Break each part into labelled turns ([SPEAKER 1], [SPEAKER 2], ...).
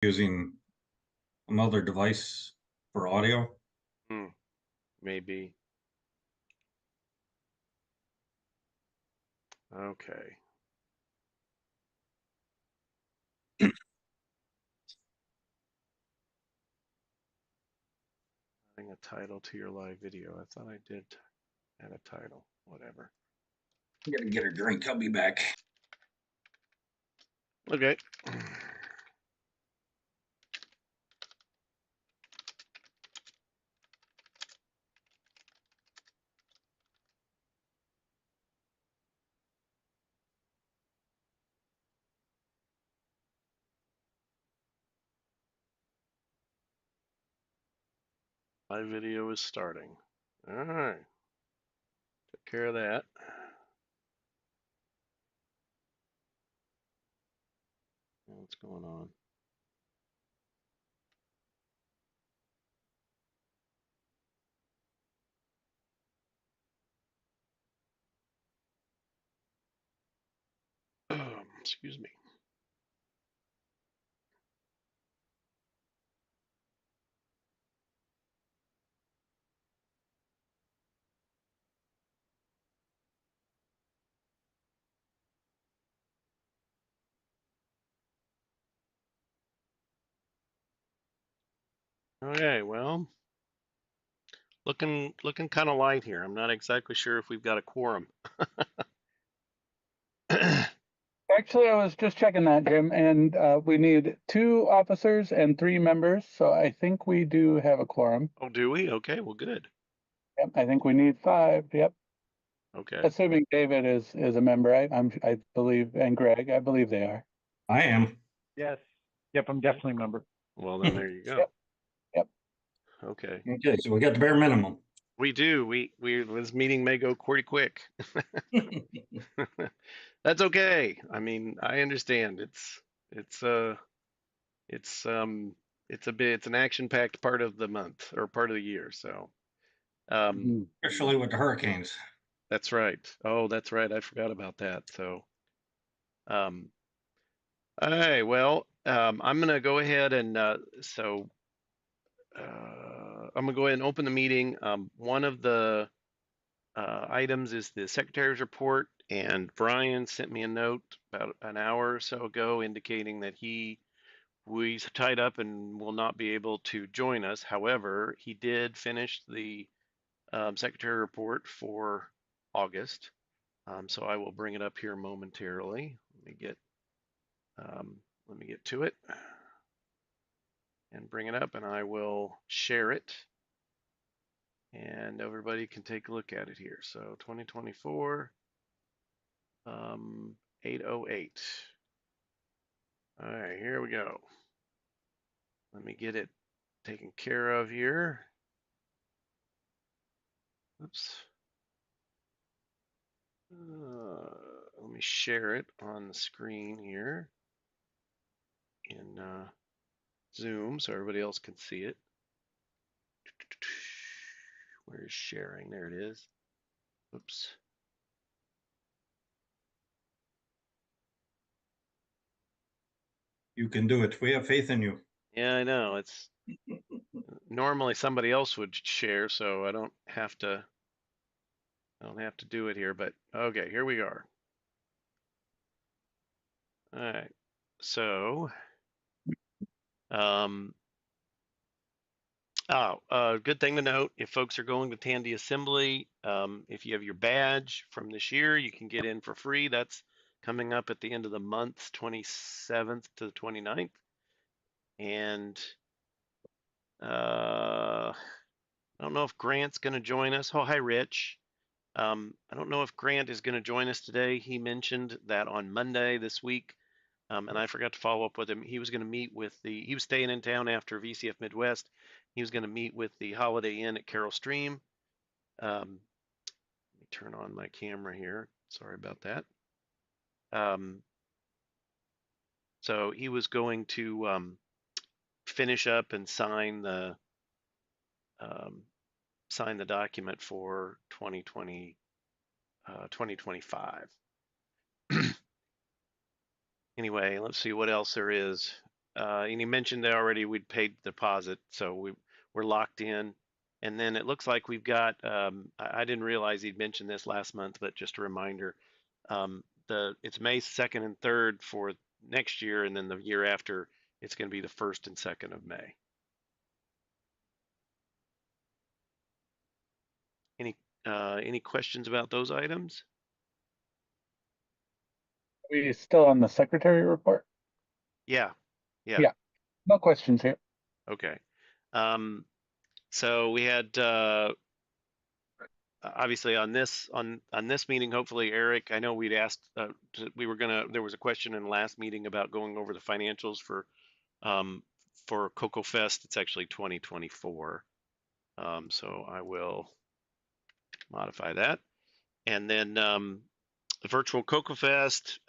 [SPEAKER 1] using another device for audio.
[SPEAKER 2] Maybe. Okay. Adding a title to your live video. I thought I did add a title. Whatever.
[SPEAKER 1] I'm gonna get a drink. I'll be back.
[SPEAKER 2] Okay. My video is starting. All right. Took care of that. What's going on? Excuse me. Okay, well, looking kind of light here. I'm not exactly sure if we've got a quorum.
[SPEAKER 3] Actually, I was just checking that, Jim, and we need 2 officers and 3 members, so I think we do have a quorum.
[SPEAKER 2] Oh, do we? Okay, well, good.
[SPEAKER 3] Yep, I think we need 5. Yep,
[SPEAKER 2] Okay.
[SPEAKER 3] assuming David is a member. I believe, and Greg, I believe they are.
[SPEAKER 1] I am.
[SPEAKER 4] Yes. Yep, I'm definitely a member.
[SPEAKER 2] Well, then there you go.
[SPEAKER 3] Yep. Yep.
[SPEAKER 2] Okay.
[SPEAKER 1] Okay, so we got the bare minimum.
[SPEAKER 2] We do. We this meeting may go pretty quick. That's okay. I mean, I understand. It's it's it's an action-packed part of the month or part of the year. So,
[SPEAKER 1] Especially with the hurricanes.
[SPEAKER 2] that's right. Oh, that's right. I forgot about that. So, um, all right. Well, I'm gonna go ahead and I'm gonna go ahead and open the meeting. One of the items is the secretary's report, and Brian sent me a note about an hour or so ago indicating that he's tied up and will not be able to join us. However, he did finish the secretary report for August, so I will bring it up here momentarily. Let me get to it and bring it up, and I will share it, and everybody can take a look at it here. So 2024. 808. All right, here we go. Let me get it taken care of here. Oops. Let me share it on the screen here in Zoom so everybody else can see it. Where's sharing? There it is. Oops.
[SPEAKER 1] You can do it. We have faith in you.
[SPEAKER 2] Yeah, I know. It's normally somebody else would share, so I don't have to do it here, but okay, here we are. All right. So, um, good thing to note, if folks are going to Tandy Assembly, if you have your badge from this year, you can get in for free. That's coming up at the end of the month, 27th to the 29th. And I don't know if Grant's going to join us. Oh, hi, Rich. I don't know if Grant is going to join us today. He mentioned that on Monday this week, and I forgot to follow up with him. He was going to meet with he was staying in town after VCF Midwest. He was going to meet with the Holiday Inn at Carroll Stream. Let me turn on my camera here. Sorry about that. So he was going to finish up and sign the document for 2025. Anyway, let's see what else there is. and he mentioned that already we'd paid the deposit, so we're locked in. And then it looks like we've got, I didn't realize he'd mentioned this last month, but just a reminder, it's May 2nd and 3rd for next year, and then the year after, it's going to be the 1st and 2nd of May. Any questions about those items?
[SPEAKER 3] Are we still on the secretary report?
[SPEAKER 2] Yeah.
[SPEAKER 3] No questions here.
[SPEAKER 2] Okay. So we had obviously on this meeting, hopefully Eric, I know we'd asked there was a question in the last meeting about going over the financials for Cocoa Fest. It's actually 2024. So I will modify that. And then the virtual Cocoa Fest,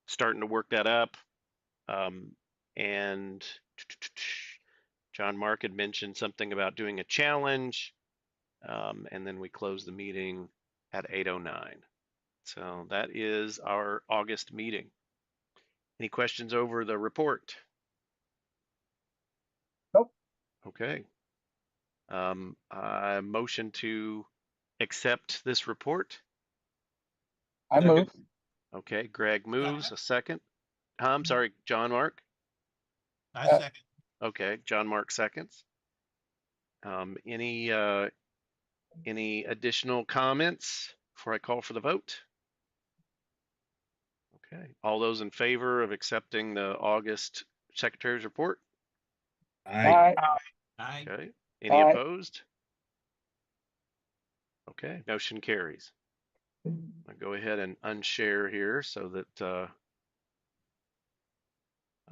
[SPEAKER 2] starting to work that up. And John Mark had mentioned something about doing a challenge. And then we close the meeting at 8:09. So that is our August meeting. Any questions over the report?
[SPEAKER 3] Nope.
[SPEAKER 2] Okay. I motion to accept this report.
[SPEAKER 3] I move.
[SPEAKER 2] Okay, Greg moves. A second. I'm sorry, John Mark.
[SPEAKER 5] I second.
[SPEAKER 2] Okay, John Mark seconds. Any additional comments before I call for the vote? Okay, all those in favor of accepting the August Secretary's report?
[SPEAKER 1] Aye.
[SPEAKER 5] Aye.
[SPEAKER 2] Okay, any
[SPEAKER 3] Aye.
[SPEAKER 2] opposed? Okay, motion carries. I'll go ahead and unshare here so that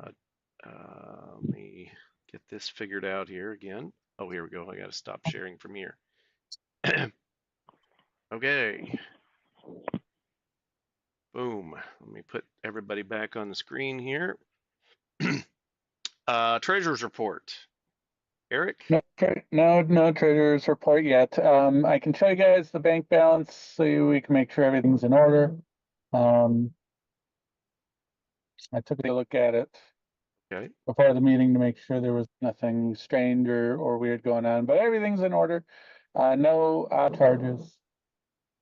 [SPEAKER 2] let me get this figured out here again. Oh, here we go. I got to stop sharing from here. Okay. Boom. Let me put everybody back on the screen here. Treasurer's report. Eric?
[SPEAKER 3] No treasurer's report yet. I can show you guys the bank balance so we can make sure everything's in order. I took a look at it
[SPEAKER 2] Okay.
[SPEAKER 3] before the meeting to make sure there was nothing strange or weird going on, but everything's in order. No charges.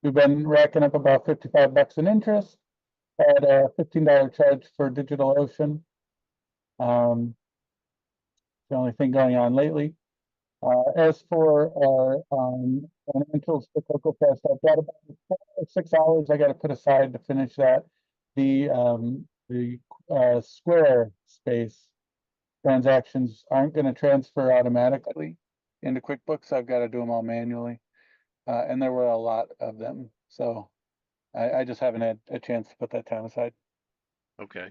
[SPEAKER 3] We've been racking up about $55 in interest. Had a $15 charge for DigitalOcean. The only thing going on lately. As for our financials for Cocoa Fest, I've got about 6 hours I got to put aside to finish that. The Square Space transactions aren't going to transfer automatically into QuickBooks. I've got to do them all manually, and there were a lot of them, so I just haven't had a chance to put that time aside.
[SPEAKER 2] Okay.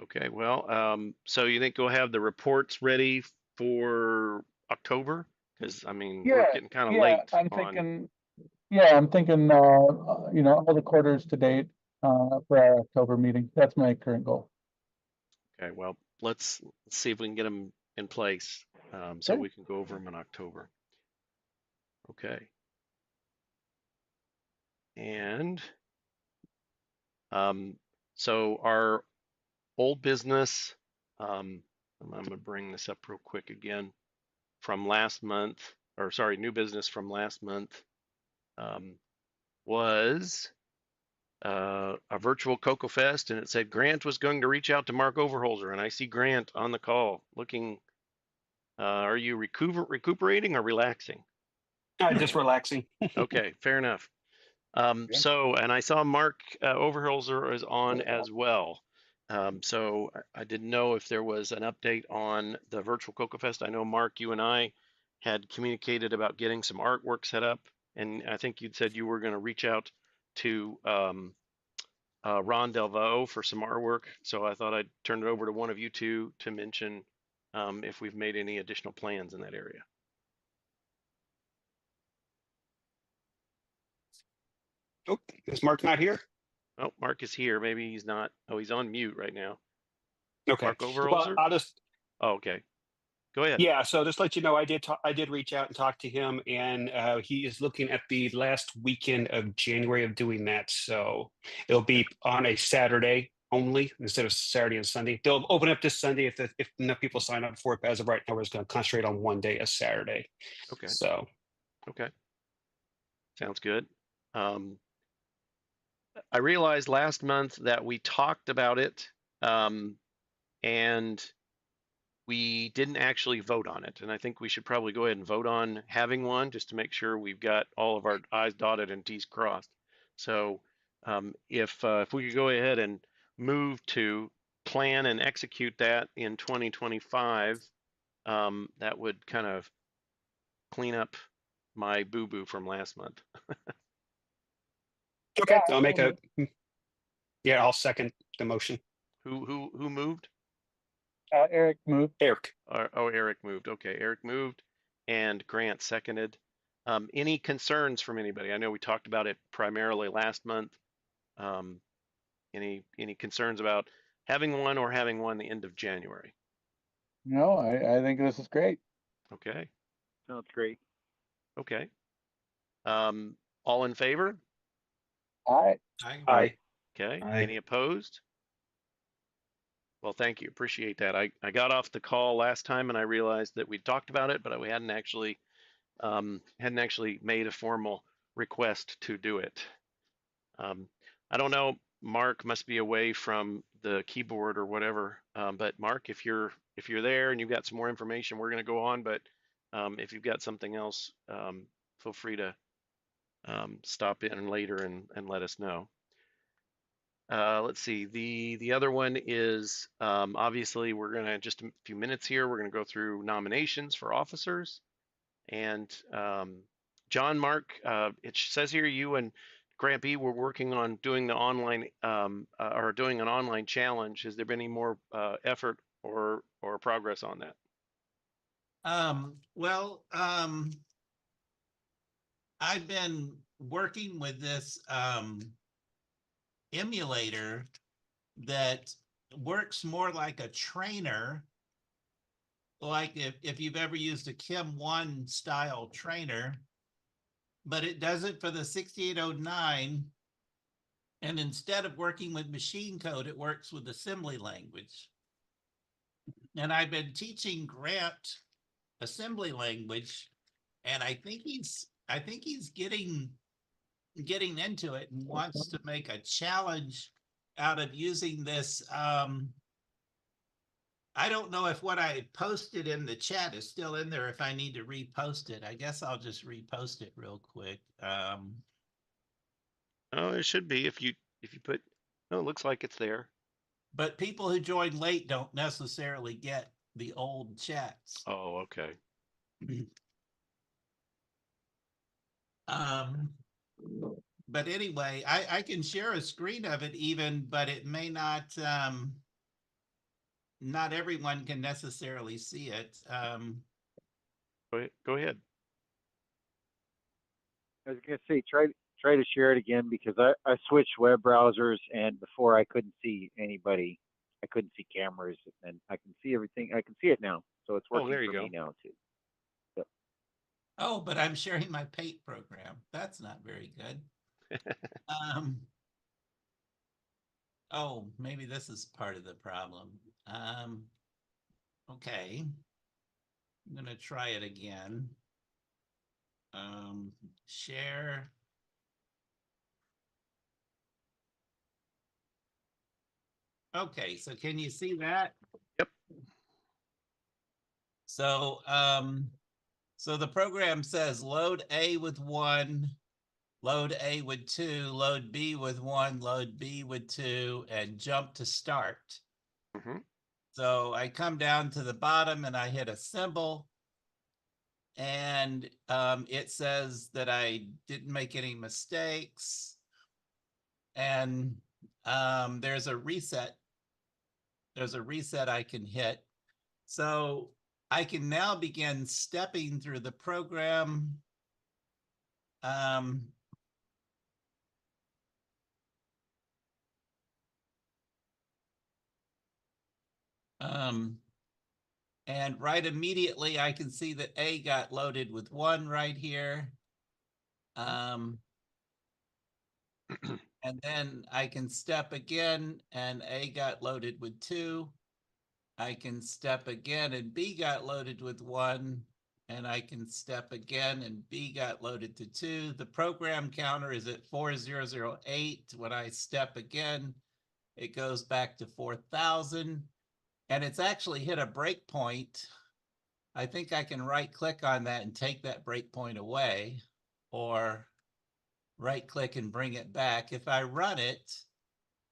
[SPEAKER 2] Okay, well, so you think we'll have the reports ready for October? Because I mean, we're getting kind of late.
[SPEAKER 3] I'm thinking, all the quarters to date for our October meeting. That's my current goal.
[SPEAKER 2] Okay, well, let's see if we can get them in place so we can go over them in October. Okay. And so our old business, I'm going to bring this up real quick again from last month, or sorry, new business from last month was a virtual Cocoa Fest, and it said Grant was going to reach out to Mark Overholzer, and I see Grant on the call looking. Are you recuperating or relaxing?
[SPEAKER 6] Just relaxing.
[SPEAKER 2] Okay, fair enough. So, and I saw Mark Overholzer is on as well. So I didn't know if there was an update on the virtual Cocoa Fest. I know, Mark, you and I had communicated about getting some artwork set up, and I think you'd said you were going to reach out to Ron Delvaux for some artwork. So I thought I'd turn it over to one of you two to mention if we've made any additional plans in that area.
[SPEAKER 6] Oh, is Mark not here?
[SPEAKER 2] Oh, Mark is here. Maybe he's not. Oh, he's on mute right now.
[SPEAKER 6] Okay.
[SPEAKER 2] Mark Overholzer?
[SPEAKER 6] Well, I'll just.
[SPEAKER 2] Oh, okay. Go ahead.
[SPEAKER 6] Yeah, so just to let you know, I did reach out and talk to him, and he is looking at the last weekend of January of doing that. So it'll be on a Saturday only instead of Saturday and Sunday. They'll open up this Sunday if enough people sign up for it. But as of right now, we're just going to concentrate on one day, a Saturday.
[SPEAKER 2] Okay.
[SPEAKER 6] So
[SPEAKER 2] Okay. Sounds good. I realized last month that we talked about it, and we didn't actually vote on it. And I think we should probably go ahead and vote on having one just to make sure we've got all of our I's dotted and T's crossed. So if we could go ahead and move to plan and execute that in 2025, that would kind of clean up my boo-boo from last month.
[SPEAKER 6] okay,
[SPEAKER 3] Yeah,
[SPEAKER 6] I'll make a
[SPEAKER 3] absolutely.
[SPEAKER 6] yeah. I'll second the motion.
[SPEAKER 2] Who moved?
[SPEAKER 3] Eric moved.
[SPEAKER 6] Eric.
[SPEAKER 2] Oh, Eric moved. Okay, Eric moved, and Grant seconded. Any concerns from anybody? I know we talked about it primarily last month. Um, any concerns about having one or having one the end of January?
[SPEAKER 3] No, I think this is great.
[SPEAKER 2] Okay,
[SPEAKER 4] Sounds great.
[SPEAKER 2] okay. All in favor?
[SPEAKER 3] I
[SPEAKER 6] Aye.
[SPEAKER 2] Okay.
[SPEAKER 1] Aye.
[SPEAKER 2] Any opposed? Well, thank you. Appreciate that. I got off the call last time and I realized that we talked about it, but we hadn't actually made a formal request to do it. I don't know. Mark must be away from the keyboard or whatever. But Mark, if you're there and you've got some more information, we're going to go on. But if you've got something else, feel free to stop in later and let us know. Let's see. The other one is obviously we're going to just a few minutes here. We're going to go through nominations for officers. And John, Mark, it says here you and Grant B were working on doing the online or doing an online challenge. Has there been any more effort or progress on that?
[SPEAKER 5] Well, I've been working with this emulator that works more like a trainer. Like if you've ever used a Chem 1 style trainer, but it does it for the 6809. And instead of working with machine code, it works with assembly language. And I've been teaching Grant assembly language, and I think he's getting into it and wants to make a challenge out of using this. I don't know if what I posted in the chat is still in there, if I need to repost it. I guess I'll just repost it real quick.
[SPEAKER 2] Oh, it should be if you put. Oh, it looks like it's there.
[SPEAKER 5] But people who join late don't necessarily get the old chats.
[SPEAKER 2] Oh, okay.
[SPEAKER 5] But anyway, I can share a screen of it even, but it may not, not everyone can necessarily see it.
[SPEAKER 2] Go ahead.
[SPEAKER 4] I was gonna say, try to share it again because I switched web browsers and before I couldn't see anybody. I couldn't see cameras and I can see everything. I can see it now. So it's
[SPEAKER 2] Oh,
[SPEAKER 4] working
[SPEAKER 2] there you
[SPEAKER 4] for
[SPEAKER 2] go.
[SPEAKER 4] me now too.
[SPEAKER 5] Oh, but I'm sharing my Paint program. That's not very good. Oh, maybe this is part of the problem. Okay. I'm gonna try it again. Share. Okay, so can you see that?
[SPEAKER 2] Yep.
[SPEAKER 5] So, so the program says load A with 1, load A with 2, load B with 1, load B with 2, and jump to start.
[SPEAKER 2] Mm-hmm.
[SPEAKER 5] So I come down to the bottom and I hit assemble, and it says that I didn't make any mistakes, and there's a reset. There's a reset I can hit. So I can now begin stepping through the program. And And right immediately, I can see that A got loaded with 1 right here. And then I can step again and A got loaded with 2. I can step again and B got loaded with 1. And I can step again and B got loaded to 2. The program counter is at 4008. When I step again, it goes back to 4000. And it's actually hit a breakpoint. I think I can right click on that and take that breakpoint away, or right click and bring it back. If I run it,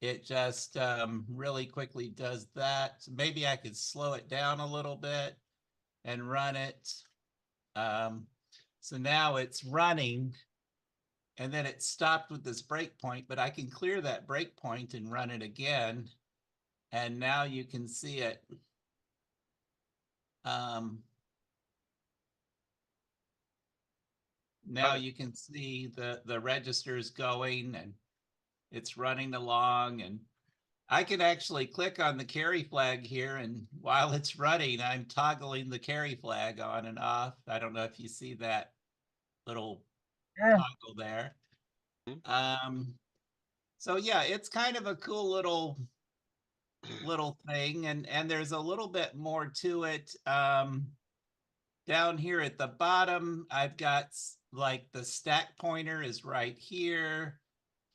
[SPEAKER 5] it just really quickly does that. Maybe I could slow it down a little bit and run it. So now it's running, and then it stopped with this breakpoint, but I can clear that breakpoint and run it again. And now you can see it. Now you can see the registers going and it's running along, and I can actually click on the carry flag here, and while it's running, I'm toggling the carry flag on and off. I don't know if you see that little
[SPEAKER 3] Yeah.
[SPEAKER 5] toggle there. So yeah, it's kind of a cool little thing, and there's a little bit more to it. Down here at the bottom, I've got like the stack pointer is right here.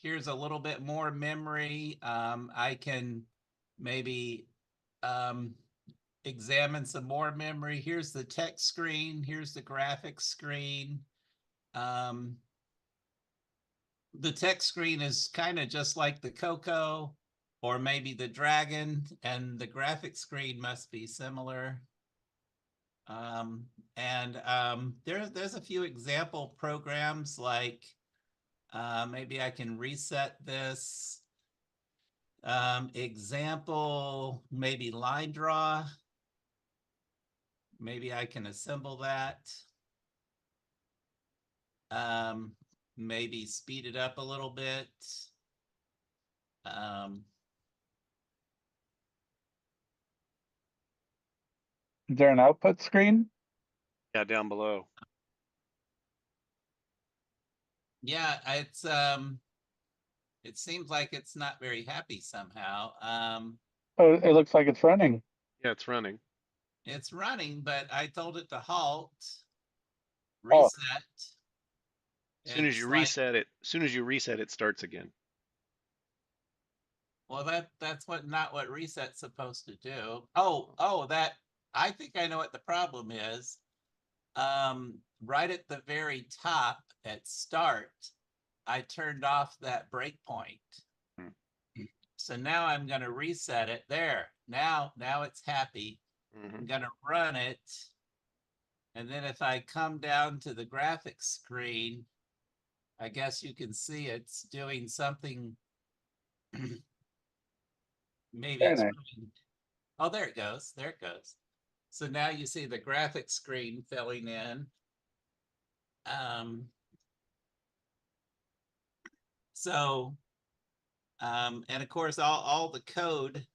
[SPEAKER 5] Here's a little bit more memory. I can maybe examine some more memory. Here's the text screen. Here's the graphics screen. The text screen is kind of just like the Coco or maybe the Dragon, and the graphics screen must be similar. There's a few example programs like maybe I can reset this. Example, maybe line draw. Maybe I can assemble that. Maybe speed it up a little bit.
[SPEAKER 3] Is there an output screen?
[SPEAKER 2] Yeah, down below.
[SPEAKER 5] Yeah, it seems like it's not very happy somehow.
[SPEAKER 3] Oh, it looks like it's running.
[SPEAKER 2] Yeah, it's running.
[SPEAKER 5] It's running, but I told it to halt,
[SPEAKER 3] Oh.
[SPEAKER 5] reset.
[SPEAKER 2] As soon as
[SPEAKER 5] It's
[SPEAKER 2] you
[SPEAKER 5] like,
[SPEAKER 2] reset it, it starts again.
[SPEAKER 5] well, that's not what reset's supposed to do. Oh, that I think I know what the problem is. Right at the very top at start, I turned off that breakpoint. So now I'm going to reset it there. Now it's happy. I'm going to run it. And then if I come down to the graphics screen, I guess you can see it's doing something. Maybe it's running. Oh, there it goes. There it goes. So now you see the graphics screen filling in. And of course, all the code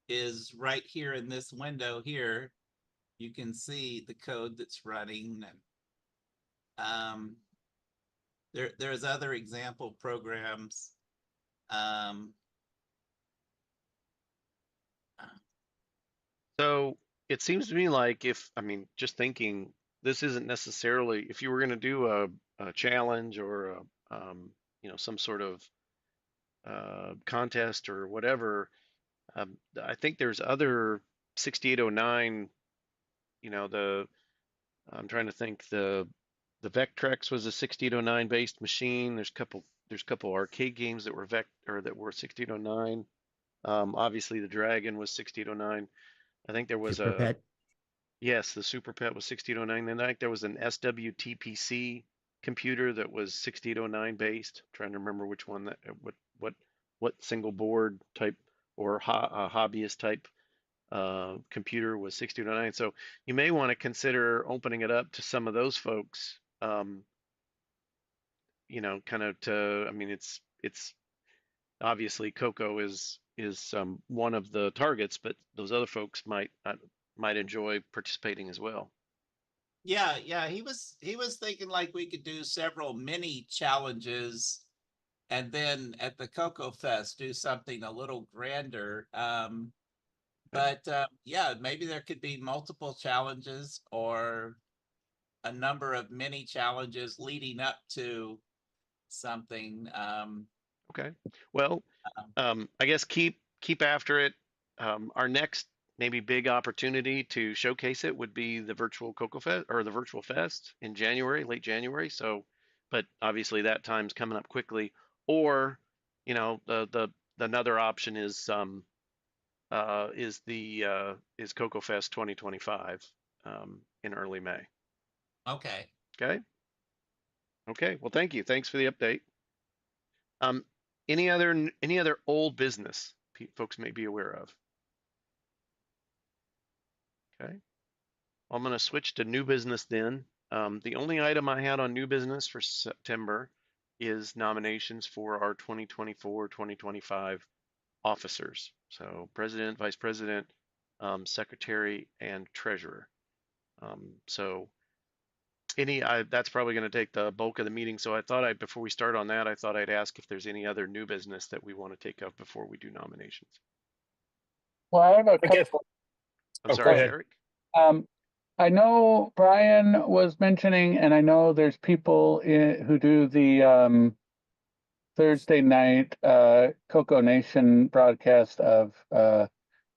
[SPEAKER 5] is right here in this window here. You can see the code that's running. And there's other example programs.
[SPEAKER 2] So it seems to me like just thinking, this isn't necessarily, if you were going to do a challenge or some sort of contest or whatever, I think there's other 6809, I'm trying to think, the Vectrex was a 6809 based machine. There's a couple arcade games that were that were 6809. Obviously the Dragon was 6809. I think there was
[SPEAKER 1] Super Pet.
[SPEAKER 2] Yes, the Super Pet was 6809. Then I think there was an SWTPC computer that was 6809 based. I'm trying to remember which one what single board type or hobbyist type computer was 6809. So you may want to consider opening it up to some of those folks. Kind of to. I mean, it's obviously Coco is one of the targets, but those other folks might might enjoy participating as well.
[SPEAKER 5] Yeah, yeah, he was thinking like we could do several mini challenges and then at the Cocoa Fest do something a little grander. But yeah, maybe there could be multiple challenges or a number of mini challenges leading up to something.
[SPEAKER 2] Okay. Well, I guess keep after it. Our next maybe big opportunity to showcase it would be the virtual Cocoa Fest or the virtual fest in January, late January. So, but obviously that time's coming up quickly. Or, you know, the another option is is Cocoa Fest 2025 in early May.
[SPEAKER 5] Okay.
[SPEAKER 2] Okay. Okay. Well, thank you. Thanks for the update. Um, any other old business folks may be aware of? Okay. I'm going to switch to new business then. The only item I had on new business for September is nominations for our 2024-2025 officers. So president, vice president, secretary, and treasurer. So that's probably going to take the bulk of the meeting. So I thought before we start on that, I thought I'd ask if there's any other new business that we want to take up before we do nominations.
[SPEAKER 3] Well, I have a
[SPEAKER 6] I guess.
[SPEAKER 3] couple.
[SPEAKER 2] I'm
[SPEAKER 6] Oh, go
[SPEAKER 2] sorry,
[SPEAKER 6] ahead.
[SPEAKER 2] Eric.
[SPEAKER 3] I know Brian was mentioning, and I know there's people who do the Thursday night Coco Nation broadcast of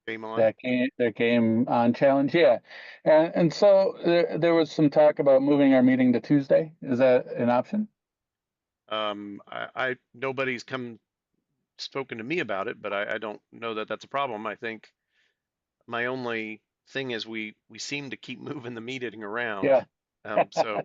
[SPEAKER 2] Game on.
[SPEAKER 3] their game on challenge. Yeah, and so there was some talk about moving our meeting to Tuesday. Is that an option?
[SPEAKER 2] Nobody's spoken to me about it, but I don't know that that's a problem. I think my only thing is we seem to keep moving the meeting around.
[SPEAKER 3] Yeah.
[SPEAKER 2] So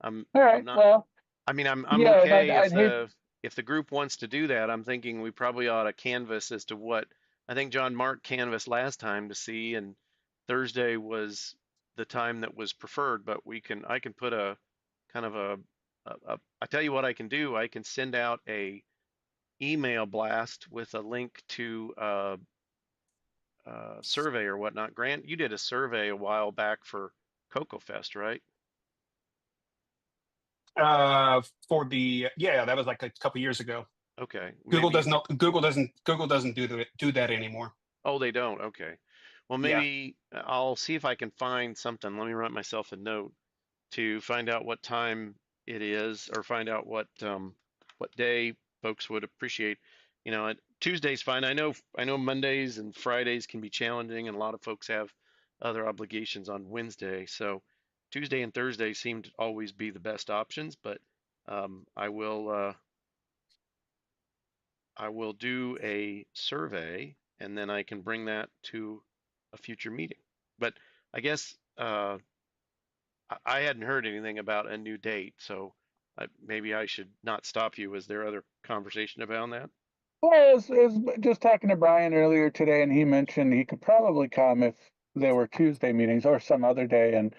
[SPEAKER 3] All right.
[SPEAKER 2] I'm not.
[SPEAKER 3] Well,
[SPEAKER 2] I mean, I'm
[SPEAKER 3] yeah,
[SPEAKER 2] okay
[SPEAKER 3] I'd hate.
[SPEAKER 2] if the group wants to do that. I'm thinking we probably ought to canvass as to what I think John Mark canvassed last time to see, and Thursday was the time that was preferred. But I can put a kind of I tell you what I can do. I can send out a email blast with a link to survey or whatnot. Grant, you did a survey a while back for Cocoa Fest, right?
[SPEAKER 6] For the that was like a couple years ago.
[SPEAKER 2] Okay.
[SPEAKER 6] Google
[SPEAKER 2] Maybe.
[SPEAKER 6] doesn't do that anymore.
[SPEAKER 2] Oh, they don't. Okay. Well,
[SPEAKER 6] Yeah.
[SPEAKER 2] maybe I'll see if I can find something. Let me write myself a note to find out what time it is, or find out what day folks would appreciate. You know, Tuesday's fine. I know Mondays and Fridays can be challenging, and a lot of folks have other obligations on Wednesday. So Tuesday and Thursday seem to always be the best options, but I will do a survey, and then I can bring that to a future meeting. But I guess I hadn't heard anything about a new date, so maybe I should not stop you. Was there other conversation about that?
[SPEAKER 3] Well, I was just talking to Brian earlier today, and he mentioned he could probably come if there were Tuesday meetings or some other day. And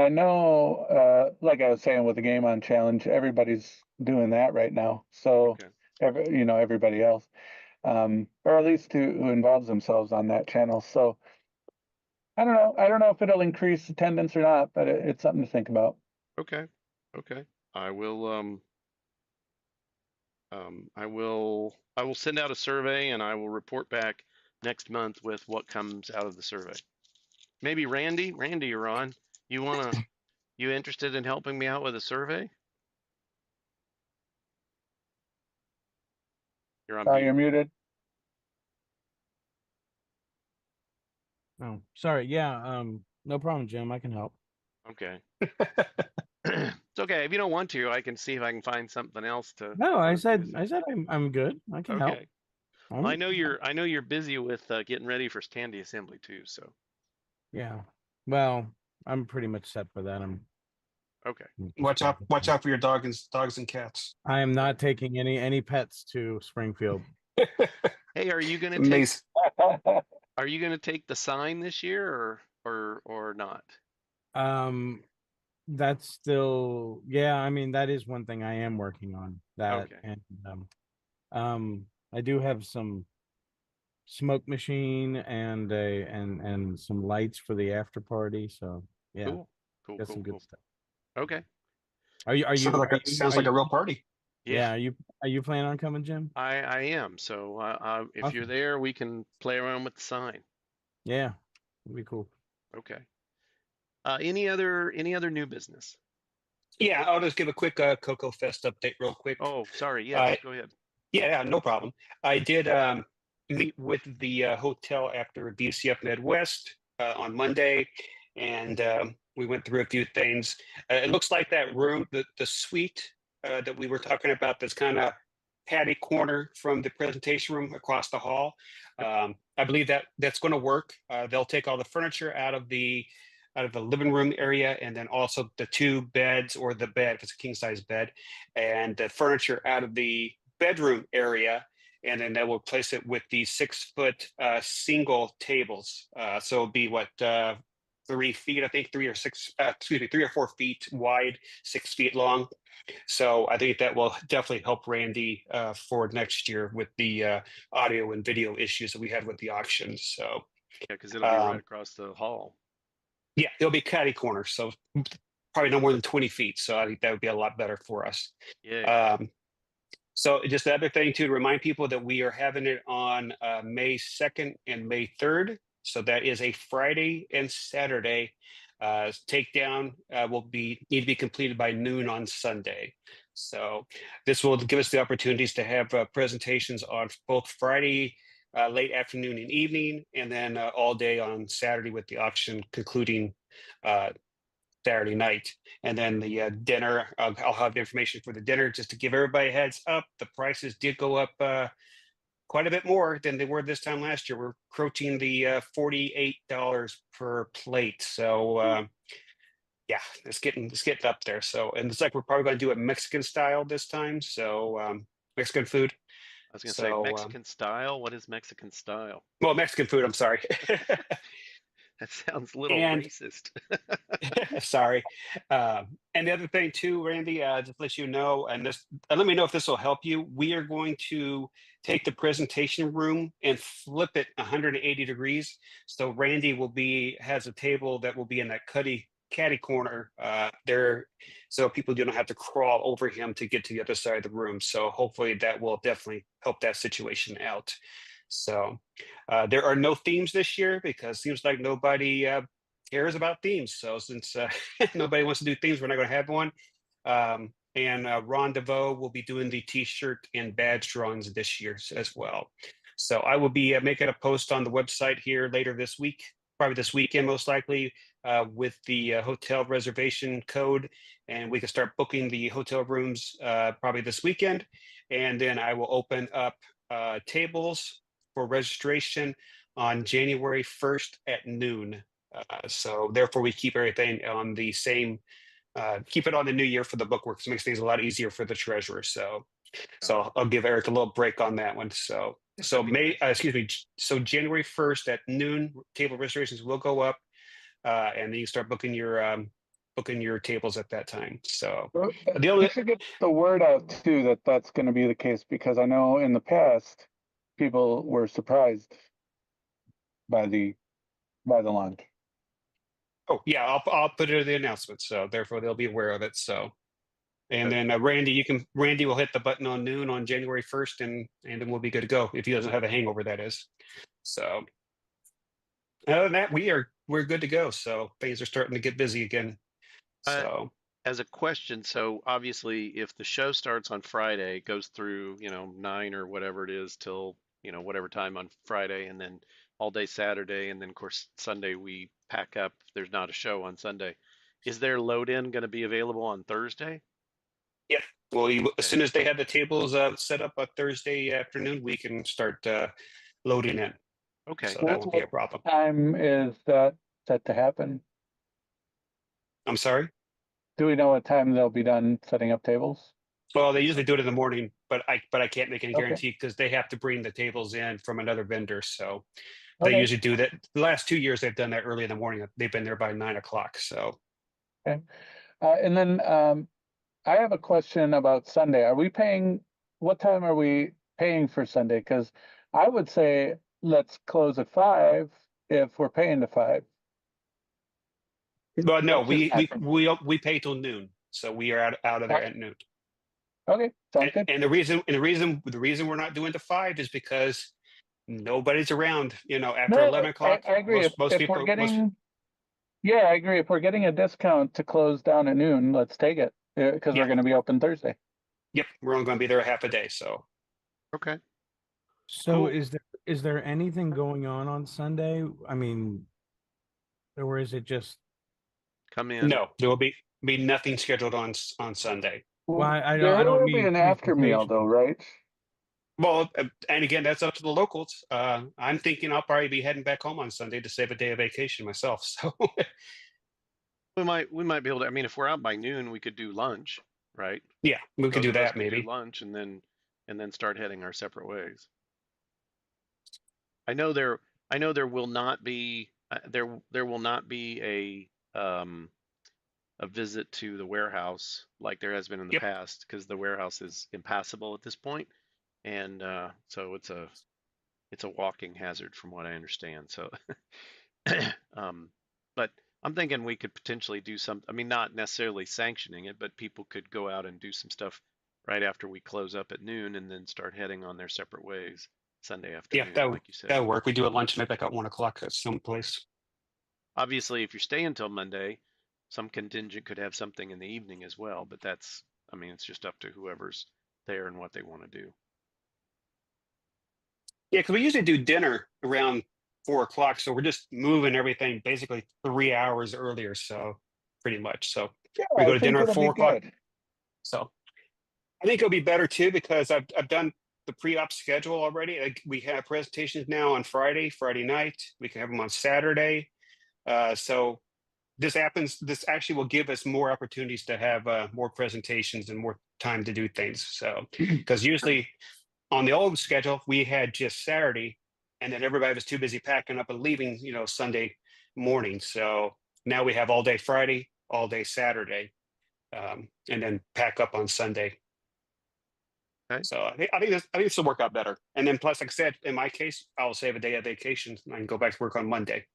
[SPEAKER 3] I know, like I was saying with the Game On Challenge, everybody's doing that right now. So,
[SPEAKER 2] Okay.
[SPEAKER 3] everybody else, or at least who involves themselves on that channel. So I don't know. I don't know if it'll increase attendance or not, but it's something to think about.
[SPEAKER 2] Okay. Okay. I will I will send out a survey, and I will report back next month with what comes out of the survey. Maybe Randy, you're on. You interested in helping me out with a survey? You're on mute.
[SPEAKER 3] You're muted.
[SPEAKER 1] Oh, sorry. Yeah. No problem, Jim. I can help.
[SPEAKER 2] Okay. It's okay. If you don't want to, I can see if I can find something else to.
[SPEAKER 1] No, I
[SPEAKER 2] do
[SPEAKER 1] said
[SPEAKER 2] this.
[SPEAKER 1] I'm good. I can help.
[SPEAKER 2] Okay. Well, I know you're busy with getting ready for Standy Assembly too. So.
[SPEAKER 1] Yeah. Well, I'm pretty much set for that.
[SPEAKER 2] Okay.
[SPEAKER 6] Watch out for your dogs and cats.
[SPEAKER 1] I am not taking any pets to Springfield.
[SPEAKER 2] Hey, are you gonna
[SPEAKER 6] Amazing.
[SPEAKER 2] take the sign this year or not?
[SPEAKER 1] That's still, yeah, I mean, that is one thing I am working on that.
[SPEAKER 2] Okay.
[SPEAKER 1] And I do have some smoke machine and and some lights for the after party. So yeah,
[SPEAKER 2] Cool. Cool.
[SPEAKER 1] got
[SPEAKER 2] Cool.
[SPEAKER 1] some good
[SPEAKER 2] Cool.
[SPEAKER 1] stuff.
[SPEAKER 2] Okay.
[SPEAKER 1] Are you are
[SPEAKER 6] Sounds
[SPEAKER 1] you
[SPEAKER 6] like
[SPEAKER 1] are
[SPEAKER 6] a
[SPEAKER 1] you
[SPEAKER 6] sounds
[SPEAKER 1] are
[SPEAKER 6] like
[SPEAKER 1] you
[SPEAKER 6] a real party.
[SPEAKER 2] Yeah.
[SPEAKER 1] are you planning on coming, Jim?
[SPEAKER 2] I am. So if you're
[SPEAKER 1] Awesome.
[SPEAKER 2] there, we can play around with the sign.
[SPEAKER 1] Yeah, it'd be cool.
[SPEAKER 2] Okay. Any other new business?
[SPEAKER 6] Yeah, I'll just give a quick Cocoa Fest update real quick.
[SPEAKER 2] Oh, sorry. Yes,
[SPEAKER 6] I
[SPEAKER 2] go ahead.
[SPEAKER 6] Yeah, no problem. I did meet with the hotel after DCF Midwest on Monday, and we went through a few things. It looks like that room, the suite that we were talking about, that's kind of patty corner from the presentation room across the hall. I believe that that's going to work. They'll take all the furniture out of the living room area, and then also the two beds, or the bed if it's a king size bed, and the furniture out of the bedroom area, and then they will place it with the 6 foot single tables. So it'll be what 3 feet, I think, 3 or 4 feet wide, 6 feet long. So I think that will definitely help Randy for next year with the audio and video issues that we had with the auction. So
[SPEAKER 2] Yeah, because it'll be right across the hall.
[SPEAKER 6] yeah, it'll be catty corner, so probably no more than 20 feet. So I think that would be a lot better for us.
[SPEAKER 2] Yeah.
[SPEAKER 6] So just the other thing too, to remind people that we are having it on May 2nd and May 3rd. So that is a Friday and Saturday. Takedown will need to be completed by noon on Sunday. So this will give us the opportunities to have presentations on both Friday late afternoon and evening, and then all day on Saturday with the auction concluding Saturday night. And then the dinner, I'll have the information for the dinner just to give everybody a heads up. The prices did go up quite a bit more than they were this time last year. We're approaching the $48 per plate. So yeah, it's getting up there. So, and it's like we're probably going to do it Mexican style this time. So Mexican food.
[SPEAKER 2] I was gonna say Mexican style. What is Mexican style?
[SPEAKER 6] Well, Mexican food. I'm sorry.
[SPEAKER 2] That sounds a little
[SPEAKER 6] And
[SPEAKER 2] racist.
[SPEAKER 6] sorry. And the other thing too, Randy, just let you know, and let me know if this will help you. We are going to take the presentation room and flip it 180 degrees. So Randy has a table that will be in that caddy corner there, so people do not have to crawl over him to get to the other side of the room. So hopefully that will definitely help that situation out. So there are no themes this year because it seems like nobody cares about themes. So since nobody wants to do themes, we're not going to have one. And Ron DeVoe will be doing the T-shirt and badge drawings this year as well. So I will be making a post on the website here later this week, probably this weekend most likely, with the hotel reservation code, and we can start booking the hotel rooms probably this weekend. And then I will open up tables for registration on January 1st at noon. So therefore, we keep everything on the same, keep it on the new year for the bookworks. It makes things a lot easier for the treasurer. So I'll give Eric a little break on that one. So so January 1st at noon, table reservations will go up, and then you start booking your tables at that time. So the
[SPEAKER 3] You
[SPEAKER 6] only
[SPEAKER 3] should get the word out too that that's going to be the case, because I know in the past people were surprised by the launch.
[SPEAKER 6] Oh yeah, I'll put it in the announcement, so therefore they'll be aware of it. So, and then Randy will hit the button on noon on January 1st, and then we'll be good to go if he doesn't have a hangover, that is. So, other than that, we're good to go. So things are starting to get busy again. So
[SPEAKER 2] As a question, so obviously if the show starts on Friday, goes through, 9 or whatever it is till, whatever time on Friday, and then all day Saturday, and then of course Sunday we pack up. There's not a show on Sunday. Is their load in going to be available on Thursday?
[SPEAKER 6] yeah, well, as
[SPEAKER 2] Okay.
[SPEAKER 6] soon as they have the tables set up on Thursday afternoon, we can start loading in.
[SPEAKER 2] Okay.
[SPEAKER 6] So that won't be a problem.
[SPEAKER 3] What time is that set to happen?
[SPEAKER 6] I'm sorry.
[SPEAKER 3] Do we know what time they'll be done setting up tables?
[SPEAKER 6] Well, they usually do it in the morning, but I can't make any
[SPEAKER 3] Okay.
[SPEAKER 6] guarantee because they have to bring the tables in from another vendor. So they
[SPEAKER 3] Okay.
[SPEAKER 6] usually do that. The last 2 years they've done that early in the morning. They've been there by 9 o'clock. So
[SPEAKER 3] And then I have a question about Sunday. What time are we paying for Sunday? Because I would say let's close at 5 if we're paying to 5.
[SPEAKER 6] But no,
[SPEAKER 3] That's just my thinking.
[SPEAKER 6] we pay till noon, so we are out of there at noon.
[SPEAKER 3] Okay, sounds good.
[SPEAKER 6] And the reason we're not doing the 5 is because nobody's around. You know, after
[SPEAKER 3] No,
[SPEAKER 6] 11 o'clock,
[SPEAKER 3] I agree.
[SPEAKER 6] most
[SPEAKER 3] If
[SPEAKER 6] people.
[SPEAKER 3] we're getting, yeah, I agree. If we're getting a discount to close down at noon, let's take it because
[SPEAKER 6] Yeah.
[SPEAKER 3] we're going to be open Thursday.
[SPEAKER 6] Yep, we're only going to be there a half a day. So
[SPEAKER 2] Okay.
[SPEAKER 1] So
[SPEAKER 2] Cool.
[SPEAKER 1] is there anything going on Sunday? I mean, or is it just?
[SPEAKER 2] Come in.
[SPEAKER 6] no, there will be nothing scheduled on Sunday.
[SPEAKER 1] Well, I
[SPEAKER 3] There
[SPEAKER 1] don't
[SPEAKER 3] will be
[SPEAKER 1] mean
[SPEAKER 3] an after meal
[SPEAKER 1] presentation.
[SPEAKER 3] though, right?
[SPEAKER 6] Well, and again, that's up to the locals. I'm thinking I'll probably be heading back home on Sunday to save a day of vacation myself. So
[SPEAKER 2] We might be able to. I mean, if we're out by noon, we could do lunch, right?
[SPEAKER 6] yeah, we could
[SPEAKER 2] Those
[SPEAKER 6] do
[SPEAKER 2] of us
[SPEAKER 6] that
[SPEAKER 2] could do
[SPEAKER 6] maybe.
[SPEAKER 2] lunch and then start heading our separate ways. I know there will not be there will not be a visit to the warehouse like there has been in the
[SPEAKER 6] Yep.
[SPEAKER 2] past because the warehouse is impassable at this point, and so it's a walking hazard from what I understand. So, but I'm thinking we could potentially do some. I mean, not necessarily sanctioning it, but people could go out and do some stuff right after we close up at noon, and then start heading on their separate ways Sunday
[SPEAKER 6] Yeah,
[SPEAKER 2] afternoon, like you said.
[SPEAKER 6] that'll work. We do a lunch maybe like at 1 o'clock at some place.
[SPEAKER 2] Obviously, if you're staying until Monday, some contingent could have something in the evening as well. But that's, I mean, it's just up to whoever's there and what they want to do.
[SPEAKER 6] Yeah, because we usually do dinner around 4 o'clock, so we're just moving everything basically 3 hours earlier. So pretty much. So
[SPEAKER 3] Yeah,
[SPEAKER 6] we go
[SPEAKER 3] I
[SPEAKER 6] to
[SPEAKER 3] think
[SPEAKER 6] dinner at
[SPEAKER 3] it'll be
[SPEAKER 6] 4 o'clock.
[SPEAKER 3] good.
[SPEAKER 6] So I think it'll be better too because I've done the pre-op schedule already. Like we have presentations now on Friday night. We can have them on Saturday. So this actually will give us more opportunities to have more presentations and more time to do things. So because usually on the old schedule we had just Saturday, and then everybody was too busy packing up and leaving, Sunday morning. So now we have all day Friday, all day Saturday, and then pack up on Sunday.
[SPEAKER 2] Okay.
[SPEAKER 6] So I think this will work out better. And then plus, like I said, in my case, I'll save a day of vacation and I can go back to work on Monday.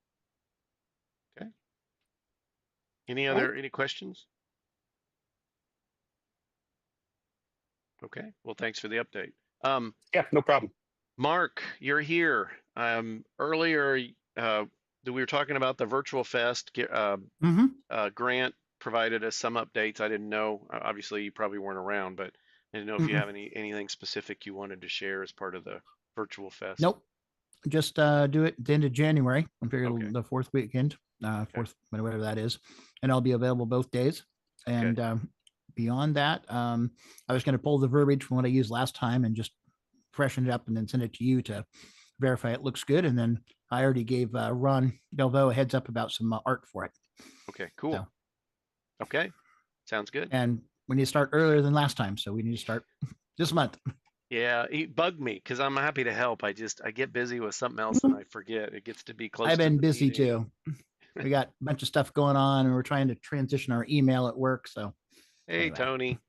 [SPEAKER 2] Any questions? Okay. Well, thanks for the update.
[SPEAKER 6] Yeah, no problem.
[SPEAKER 2] Mark, you're here. Earlier, we were talking about the virtual fest. Grant provided us some updates. I didn't know. Obviously, you probably weren't around, but I didn't know if you have anything specific you wanted to share as part of the virtual fest.
[SPEAKER 7] Nope. Just do it at the end of January. I'm figuring
[SPEAKER 2] Okay.
[SPEAKER 7] the fourth weekend, fourth, whatever that is, and I'll be available both days. And beyond that, I was going to pull the verbiage from what I used last time and just freshen it up and then send it to you to verify it looks good. And then I already gave Ron Delvaux a heads up about some art for it.
[SPEAKER 2] Okay, cool.
[SPEAKER 7] So.
[SPEAKER 2] Okay, sounds good.
[SPEAKER 7] And we need to start earlier than last time, so we need to start this month.
[SPEAKER 2] Yeah, he bugged me because I'm happy to help. I get busy with something else and I forget. It gets to be close.
[SPEAKER 7] I've been
[SPEAKER 2] to the
[SPEAKER 7] busy
[SPEAKER 2] meeting.
[SPEAKER 7] too. We got a bunch of stuff going on, and we're trying to transition our email at work. So,
[SPEAKER 2] hey,
[SPEAKER 7] anyway.
[SPEAKER 2] Tony.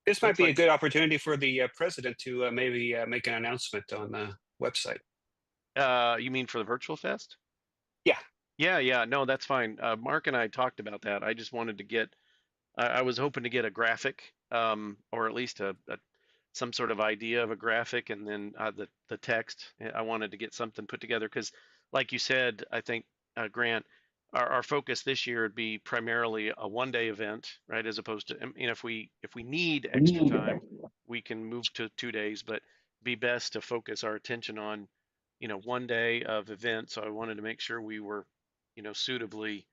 [SPEAKER 6] This might be a good opportunity for the president to maybe make an announcement on the website.
[SPEAKER 2] You mean for the virtual fest?
[SPEAKER 6] Yeah.
[SPEAKER 2] Yeah. No, that's fine. Mark and I talked about that. I just wanted to get. I was hoping to get a graphic, or at least some sort of idea of a graphic, and then the text. I wanted to get something put together because, like you said, I think Grant, our focus this year would be primarily a one-day event, right? As opposed to, if we need extra time, we can move to 2 days, but be best to focus our attention on, one day of event. So I wanted to make sure we were, suitably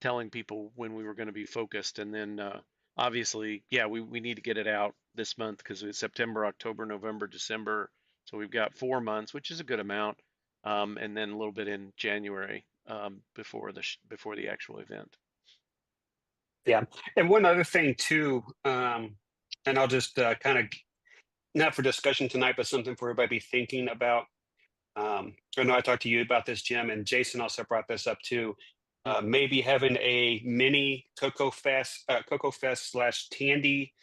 [SPEAKER 2] telling people when we were going to be focused. And then obviously, we need to get it out this month because it's September, October, November, December. So we've got 4 months, which is a good amount. And then a little bit in January before the actual event.
[SPEAKER 6] Yeah. And one other thing too, and I'll just kind of, not for discussion tonight, but something for everybody to be thinking about. I know I talked to you about this, Jim, and Jason also brought this up too. Maybe having a mini Cocoa Fest / Tandy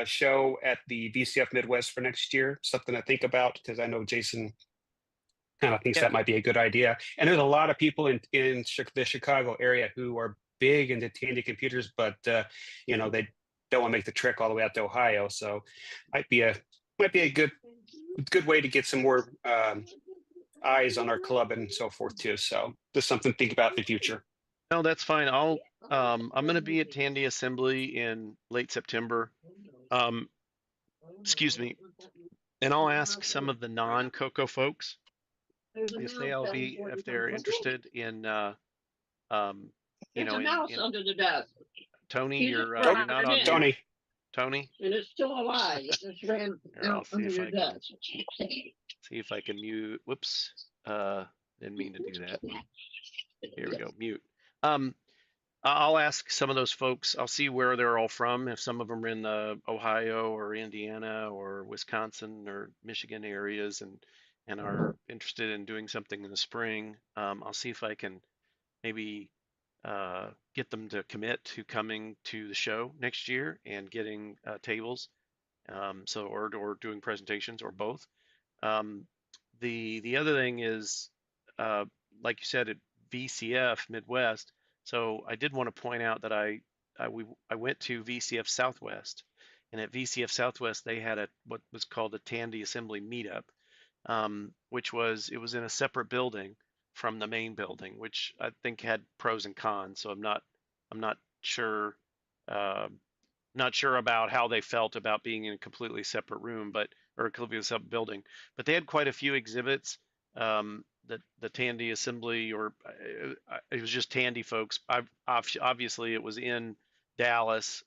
[SPEAKER 6] show at the VCF Midwest for next year. Something to think about because I know Jason kind of thinks
[SPEAKER 2] Yeah.
[SPEAKER 6] that might be a good idea. And there's a lot of people in the Chicago area who are big into Tandy computers, but you know, they don't want to make the trek all the way out to Ohio. So might be a good way to get some more eyes on our club and so forth too. So just something to think about in the future.
[SPEAKER 2] No, that's fine. I'm going to be at Tandy Assembly in late September. Excuse me. And I'll ask some of the non-Coco folks if they're interested in you know,
[SPEAKER 8] under the desk.
[SPEAKER 2] Tony,
[SPEAKER 8] He's
[SPEAKER 2] you're
[SPEAKER 8] just
[SPEAKER 2] you're not on mute.
[SPEAKER 6] Tony,
[SPEAKER 2] Tony,
[SPEAKER 8] And it's still alive. It just ran
[SPEAKER 2] Here, I'll
[SPEAKER 8] out
[SPEAKER 2] see
[SPEAKER 8] under
[SPEAKER 2] if
[SPEAKER 8] your
[SPEAKER 2] I can-
[SPEAKER 8] desk.
[SPEAKER 2] see if I can mute. Whoops. Didn't mean to do that. Here we go. Mute. I'll ask some of those folks. I'll see where they're all from. If some of them are in the Ohio or Indiana or Wisconsin or Michigan areas and are interested in doing something in the spring, I'll see if I can maybe get them to commit to coming to the show next year and getting tables, or doing presentations or both. The other thing is, like you said, at VCF Midwest. So I did want to point out that I went to VCF Southwest, and at VCF Southwest they had what was called a Tandy Assembly meetup, which was in a separate building from the main building, which I think had pros and cons. So I'm not sure. Not sure about how they felt about being in a completely separate room, or a completely separate building. But they had quite a few exhibits. The Tandy Assembly, or it was just Tandy folks. Obviously, it was in Dallas,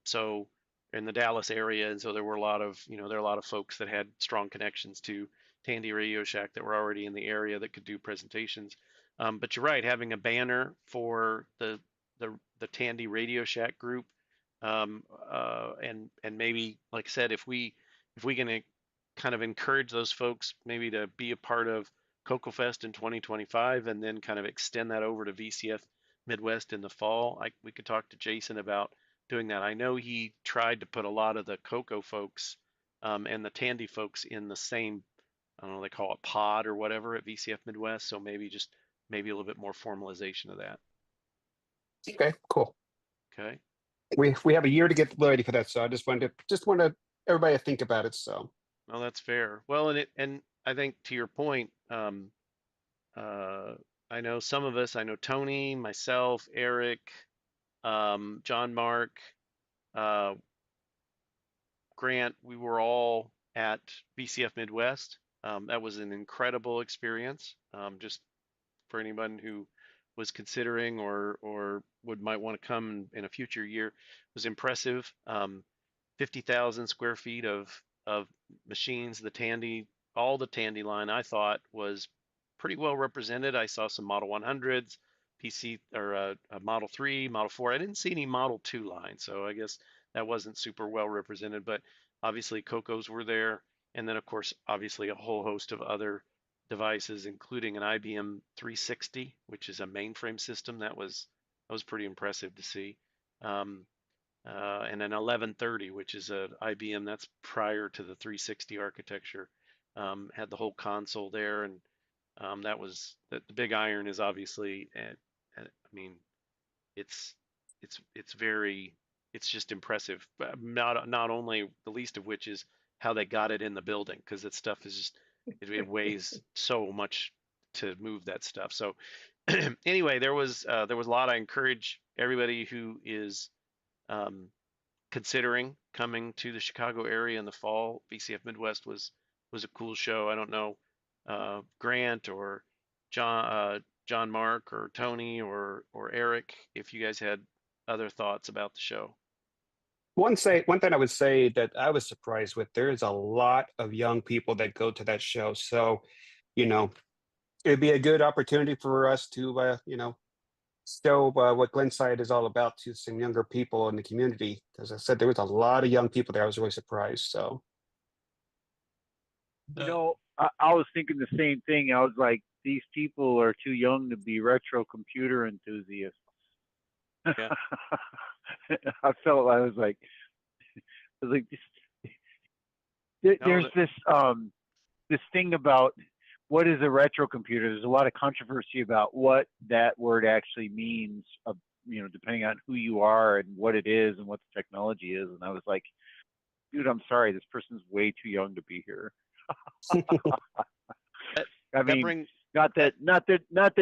[SPEAKER 2] so in the Dallas area, and so there were a lot of folks that had strong connections to Tandy Radio Shack that were already in the area that could do presentations. But you're right, having a banner for the Tandy Radio Shack group, and maybe, like I said, if we can kind of encourage those folks maybe to be a part of Cocoa Fest in 2025, and then kind of extend that over to VCF Midwest in the fall, we could talk to Jason about doing that. I know he tried to put a lot of the Cocoa folks and the Tandy folks in the same, I don't know, they call it pod or whatever at VCF Midwest. So maybe a little bit more formalization of that.
[SPEAKER 6] okay, cool.
[SPEAKER 2] Okay.
[SPEAKER 6] We have a year to get ready for that, so I just wanted everybody to think about it. So,
[SPEAKER 2] well, that's fair. Well, and I think to your point, I know some of us. I know Tony, myself, Eric, John, Mark, Grant. We were all at VCF Midwest. That was an incredible experience. Just for anyone who was considering or might want to come in a future year, it was impressive. 50,000 square feet of machines. All the Tandy line, I thought, was pretty well represented. I saw some Model 100s, PC or a Model 3, Model 4. I didn't see any Model 2 line, so I guess that wasn't super well represented. But obviously, Cocos were there, and then of course, obviously, a whole host of other devices, including an IBM 360, which is a mainframe system. That was pretty impressive to see. And an 1130, which is a IBM that's prior to the 360 architecture, had the whole console there, and that was the big iron is obviously, I mean, it's just impressive. Not only, the least of which is how they got it in the building, because that stuff is just it weighs so much to move that stuff. So anyway, there was a lot. I encourage everybody who is considering coming to the Chicago area in the fall. VCF Midwest was a cool show. I don't know, Grant or John, Mark or Tony or Eric, if you guys had other thoughts about the show.
[SPEAKER 6] one thing I would say that I was surprised with, there's a lot of young people that go to that show. So, it'd be a good opportunity for us to, show what Glenside is all about to some younger people in the community. As I said, there was a lot of young people there. I was really surprised. So,
[SPEAKER 4] I was thinking the same thing. I was like, these people are too young to be retro computer enthusiasts.
[SPEAKER 2] Yeah.
[SPEAKER 4] I was like, Like
[SPEAKER 2] No,
[SPEAKER 4] there's this thing about what is a retro computer. There's a lot of controversy about what that word actually means, depending on who you are and what it is and what the technology is. And I was like, dude, I'm sorry, this person's way too young to be here. I mean,
[SPEAKER 2] brings
[SPEAKER 4] not that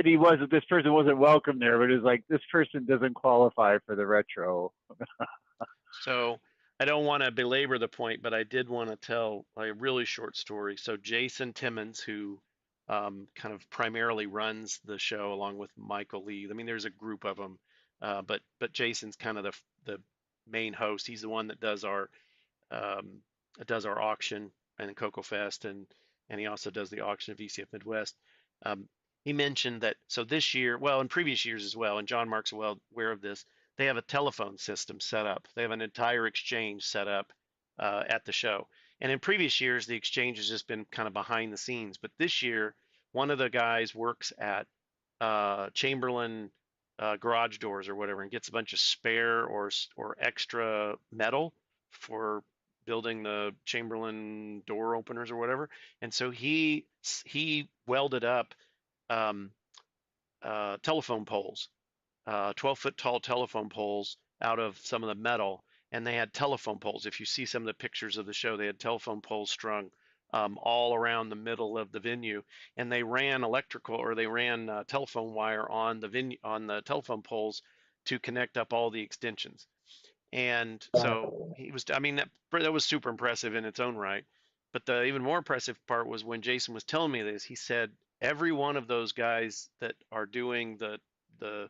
[SPEAKER 4] he wasn't, this person wasn't welcome there, but it was like, this person doesn't qualify for the retro.
[SPEAKER 2] So I don't want to belabor the point, but I did want to tell a really short story. So Jason Timmons, who kind of primarily runs the show along with Michael Lee. I mean, there's a group of them, but Jason's kind of the main host. He's the one that does our auction and Cocoa Fest, and he also does the auction of VCF Midwest. Um, he mentioned that so this year, well, in previous years as well, and John Mark's well aware of this, they have a telephone system set up. They have an entire exchange set up at the show. And in previous years, the exchange has just been kind of behind the scenes. But this year, one of the guys works at Chamberlain garage doors or whatever, and gets a bunch of spare or extra metal for building the Chamberlain door openers or whatever. And so he welded up um, telephone poles, 12-foot tall telephone poles out of some of the metal. And they had telephone poles. If you see some of the pictures of the show, they had telephone poles strung all around the middle of the venue, and they ran telephone wire on the telephone poles to connect up all the extensions. And so he was, I mean, that was super impressive in its own right. But the even more impressive part was when Jason was telling me this, he said every one of those guys that are doing the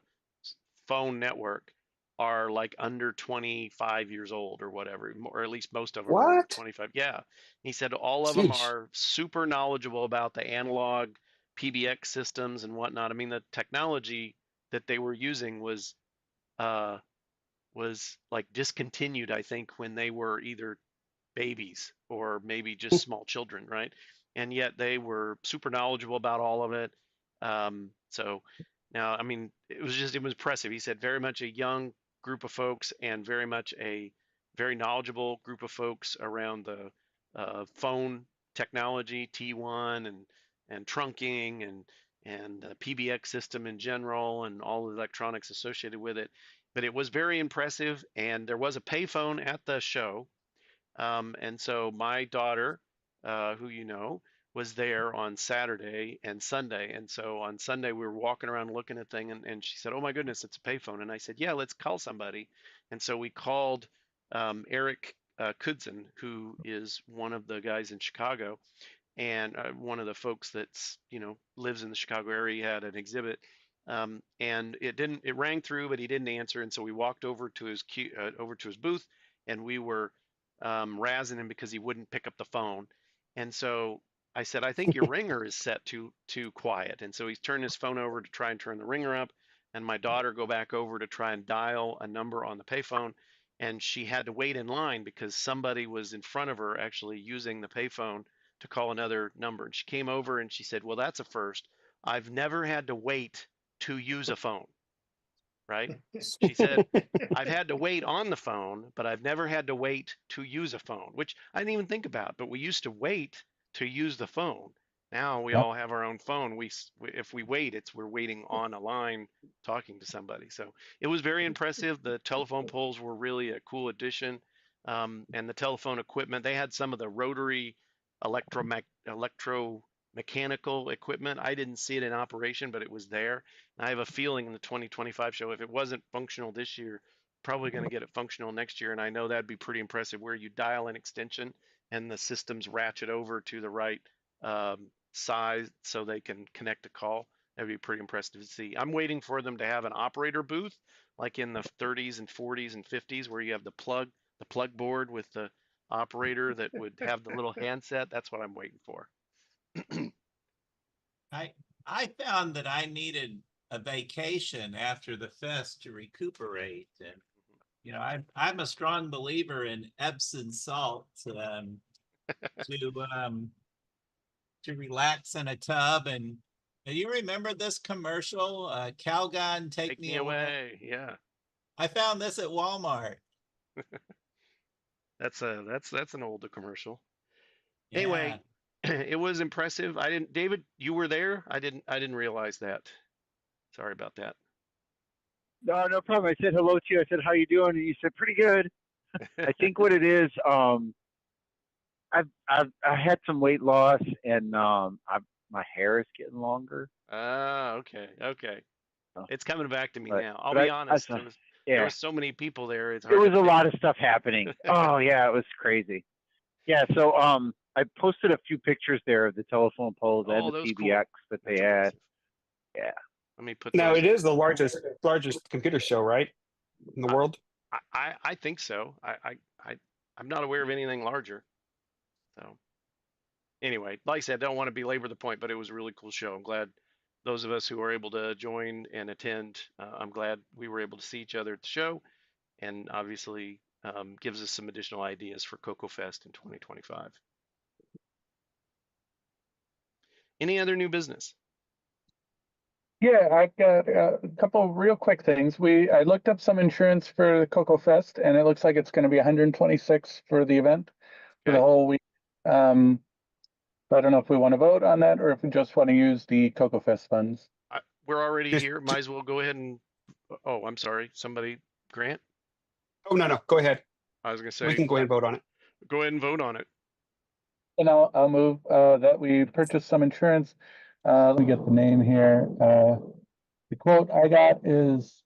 [SPEAKER 2] phone network are like under 25 years old or whatever, or at least most of them are under
[SPEAKER 9] What?
[SPEAKER 2] 25. Yeah. He said all of them
[SPEAKER 9] Sheesh.
[SPEAKER 2] are super knowledgeable about the analog PBX systems and whatnot. I mean, the technology that they were using uh, was like discontinued, I think, when they were either babies or maybe just small children, right? And yet they were super knowledgeable about all of it. So now, I mean, it was impressive. He said very much a young group of folks and very much a very knowledgeable group of folks around the phone technology, T1 and trunking and PBX system in general and all the electronics associated with it. But it was very impressive, and there was a payphone at the show. And so my daughter, who you know, was there on Saturday and Sunday. And so on Sunday, we were walking around looking at thing, and she said, "Oh my goodness, it's a payphone." And I said, "Yeah, let's call somebody." And so we called Eric Kudzen, who is one of the guys in Chicago, and one of the folks that's lives in the Chicago area. He had an exhibit, and it rang through, but he didn't answer. And so we walked over to his booth, and we were razzing him because he wouldn't pick up the phone. And so I said, "I think your ringer is set too quiet." And so he's turned his phone over to try and turn the ringer up, and my daughter go back over to try and dial a number on the payphone, and she had to wait in line because somebody was in front of her actually using the payphone to call another number. And she came over and she said, "Well, that's a first. I've never had to wait to use a phone." Right? She said, "I've had to wait on the phone, but I've never had to wait to use a phone," which I didn't even think about. But we used to wait to use the phone. Now we all have our own phone. If we wait, we're waiting on a line talking to somebody. So it was very impressive. The telephone poles were really a cool addition, and the telephone equipment. They had some of the rotary electromechanical equipment. I didn't see it in operation, but it was there. And I have a feeling in the 2025 show, if it wasn't functional this year, probably going to get it functional next year. And I know that'd be pretty impressive, where you dial an extension and the systems ratchet over to the right size so they can connect a call. That'd be pretty impressive to see. I'm waiting for them to have an operator booth, like in the 30s and 40s and 50s, where you have the plug board with the operator that would have the little handset. That's what I'm waiting for.
[SPEAKER 5] I found that I needed a vacation after the fest to recuperate, and I'm a strong believer in Epsom salt to relax in a tub. And you remember this commercial, Calgon, Take Me Away?
[SPEAKER 2] Yeah.
[SPEAKER 5] I found this at Walmart.
[SPEAKER 2] That's an older commercial.
[SPEAKER 5] Yeah.
[SPEAKER 2] Anyway, it was impressive. David, you were there? I didn't realize that. Sorry about that.
[SPEAKER 4] No, no problem. I said hello to you. I said, how you doing? And you said, pretty good. I think what it is, I had some weight loss and my hair is getting longer.
[SPEAKER 2] Ah, okay, okay.
[SPEAKER 4] So,
[SPEAKER 2] It's coming back to me
[SPEAKER 4] but
[SPEAKER 2] now. I'll
[SPEAKER 4] but
[SPEAKER 2] be
[SPEAKER 4] I
[SPEAKER 2] honest. There
[SPEAKER 4] yeah,
[SPEAKER 2] was so many people there. It's
[SPEAKER 4] it
[SPEAKER 2] hard to
[SPEAKER 4] was a
[SPEAKER 2] pick.
[SPEAKER 4] lot of stuff happening. Oh yeah, it was crazy. Yeah, so I posted a few pictures there of the telephone poles and
[SPEAKER 2] Oh,
[SPEAKER 4] the
[SPEAKER 2] those cool.
[SPEAKER 4] PBX that they
[SPEAKER 2] That's
[SPEAKER 4] had.
[SPEAKER 2] impressive.
[SPEAKER 4] Yeah.
[SPEAKER 2] Let me put
[SPEAKER 6] Now
[SPEAKER 2] those.
[SPEAKER 6] it is the largest computer show, right, in the world.
[SPEAKER 2] I think so. I'm not aware of anything larger. So anyway, like I said, I don't want to belabor the point, but it was a really cool show. I'm glad those of us who were able to join and attend, I'm glad we were able to see each other at the show, and obviously gives us some additional ideas for Cocoa Fest in 2025. Any other new business?
[SPEAKER 3] Yeah, I got a couple of real quick things. I looked up some insurance for the Cocoa Fest, and it looks like it's going to be 126 for the event for the
[SPEAKER 2] Okay.
[SPEAKER 3] whole week. So I don't know if we want to vote on that or if we just want to use the Cocoa Fest funds.
[SPEAKER 2] We're already
[SPEAKER 6] Just-
[SPEAKER 2] here. Might as well go ahead and. Oh, I'm sorry. Somebody, Grant.
[SPEAKER 6] Oh no, go ahead.
[SPEAKER 2] I was gonna say.
[SPEAKER 6] We can go ahead and vote on it.
[SPEAKER 2] Go ahead and vote on it.
[SPEAKER 3] And I'll move that we purchase some insurance. Let me get the name here. The quote I got was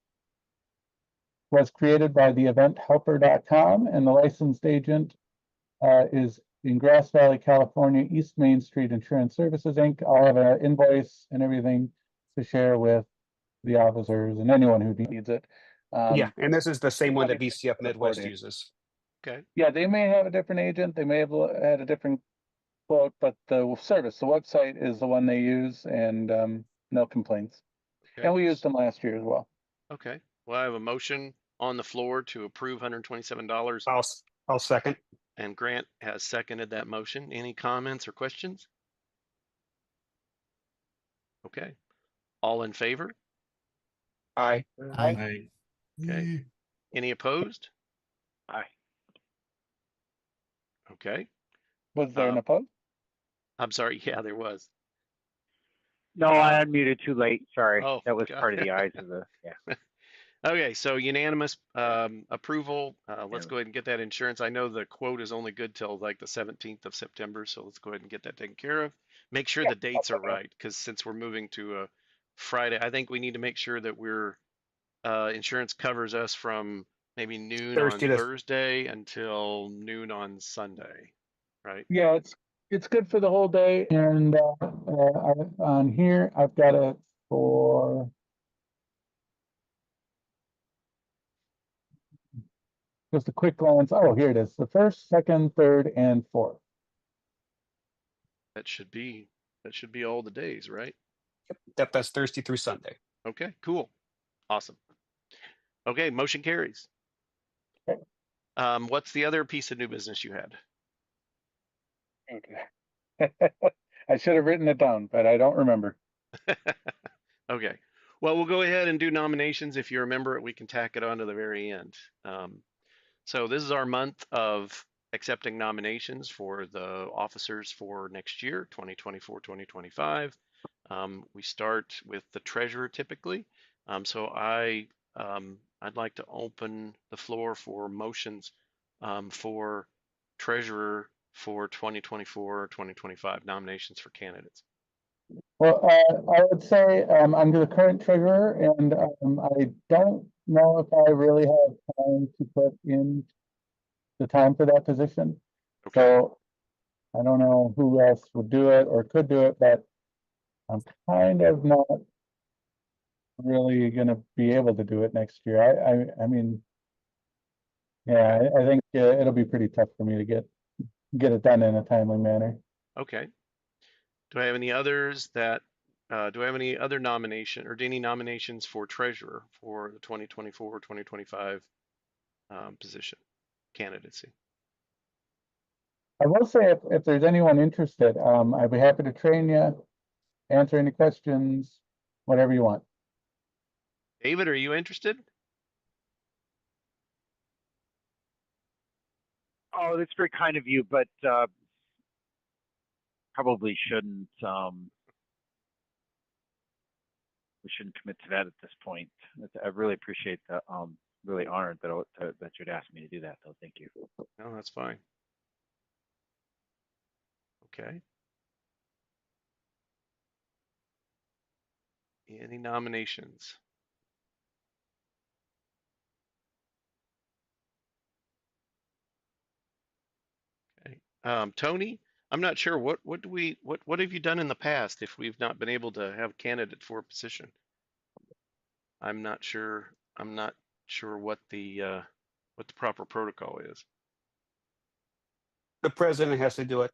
[SPEAKER 3] created by the eventhelper.com, and the licensed agent is in Grass Valley, California, East Main Street Insurance Services, Inc. I'll have an invoice and everything to share with the officers and anyone who needs it.
[SPEAKER 6] Yeah, and this is the same one that
[SPEAKER 3] Money
[SPEAKER 6] BCF Midwest
[SPEAKER 3] reporting.
[SPEAKER 6] uses.
[SPEAKER 2] Okay.
[SPEAKER 3] Yeah, they may have a different agent. They may have had a different quote, but the website is the one they use, and no complaints.
[SPEAKER 2] Okay.
[SPEAKER 3] And we used them last year as well.
[SPEAKER 2] Okay. Well, I have a motion on the floor to approve $127,
[SPEAKER 6] I'll second.
[SPEAKER 2] and Grant has seconded that motion. Any comments or questions? Okay. All in favor?
[SPEAKER 6] Aye.
[SPEAKER 2] Okay. Any opposed?
[SPEAKER 4] Aye.
[SPEAKER 2] Okay.
[SPEAKER 3] Was there an opposed?
[SPEAKER 2] I'm sorry. Yeah, there was.
[SPEAKER 4] No, I unmuted too late. Sorry.
[SPEAKER 2] Oh,
[SPEAKER 4] That was
[SPEAKER 2] God.
[SPEAKER 4] part of the eyes of the yeah.
[SPEAKER 2] Okay, so unanimous approval. Let's go ahead and get that insurance. I know the quote is only good till like the 17th of September, so let's go ahead and get that taken care of. Make sure the dates are right, because since we're moving to a Friday, I think we need to make sure that insurance covers us from maybe noon
[SPEAKER 6] Thursday
[SPEAKER 2] on
[SPEAKER 6] to-
[SPEAKER 2] Thursday until noon on Sunday, right?
[SPEAKER 3] Yeah, it's good for the whole day, and on here I've got it for just a quick glance. Oh, here it is. The first, second, third, and fourth.
[SPEAKER 2] That should be all the days, right?
[SPEAKER 6] That's Thursday through Sunday.
[SPEAKER 2] Okay, cool. Awesome. Okay, motion carries.
[SPEAKER 3] Okay.
[SPEAKER 2] What's the other piece of new business you had?
[SPEAKER 3] Okay. I should have written it down, but I don't remember.
[SPEAKER 2] Okay. Well, we'll go ahead and do nominations. If you remember it, we can tack it on to the very end. So this is our month of accepting nominations for the officers for next year, 2024, 2025. We start with the treasurer typically. So I'd like to open the floor for motions for treasurer for 2024, 2025 nominations for candidates.
[SPEAKER 3] Well, I would say I'm the current treasurer, and I don't know if I really have time to put in the time for that position.
[SPEAKER 2] Okay.
[SPEAKER 3] So I don't know who else would do it or could do it, but I'm kind of not really going to be able to do it next year. I mean, yeah, I think it'll be pretty tough for me to get it done in a timely manner.
[SPEAKER 2] Okay. Do I have any others that, do I have any other nomination or any nominations for treasurer for the 2024, 2025 position candidacy?
[SPEAKER 3] I will say if there's anyone interested, I'd be happy to train you, answer any questions, whatever you want.
[SPEAKER 2] David, are you interested?
[SPEAKER 4] Oh, that's very kind of you, but probably shouldn't. We shouldn't commit to that at this point. I really appreciate that. Really honored that you'd ask me to do that, though. Thank you.
[SPEAKER 2] No, that's fine. Okay. Any nominations? Okay. Tony, I'm not sure what have you done in the past if we've not been able to have candidate for a position? I'm not sure. I'm not sure what the proper protocol is.
[SPEAKER 6] The president has to do it.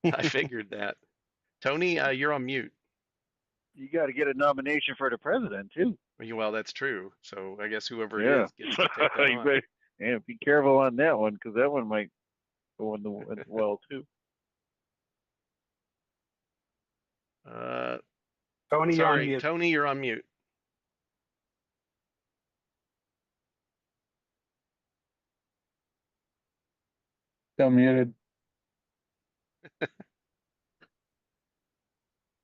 [SPEAKER 2] I figured that. Tony, you're on mute.
[SPEAKER 4] You got to get a nomination for the president too.
[SPEAKER 2] Well, that's true. So I guess whoever it
[SPEAKER 4] Yeah.
[SPEAKER 2] is gets to take that
[SPEAKER 4] You
[SPEAKER 2] on.
[SPEAKER 4] better- yeah, be careful on that one because that one might go in the well too.
[SPEAKER 6] Tony, you're on
[SPEAKER 2] Sorry,
[SPEAKER 6] mute.
[SPEAKER 2] Tony, you're on mute.
[SPEAKER 3] Still muted.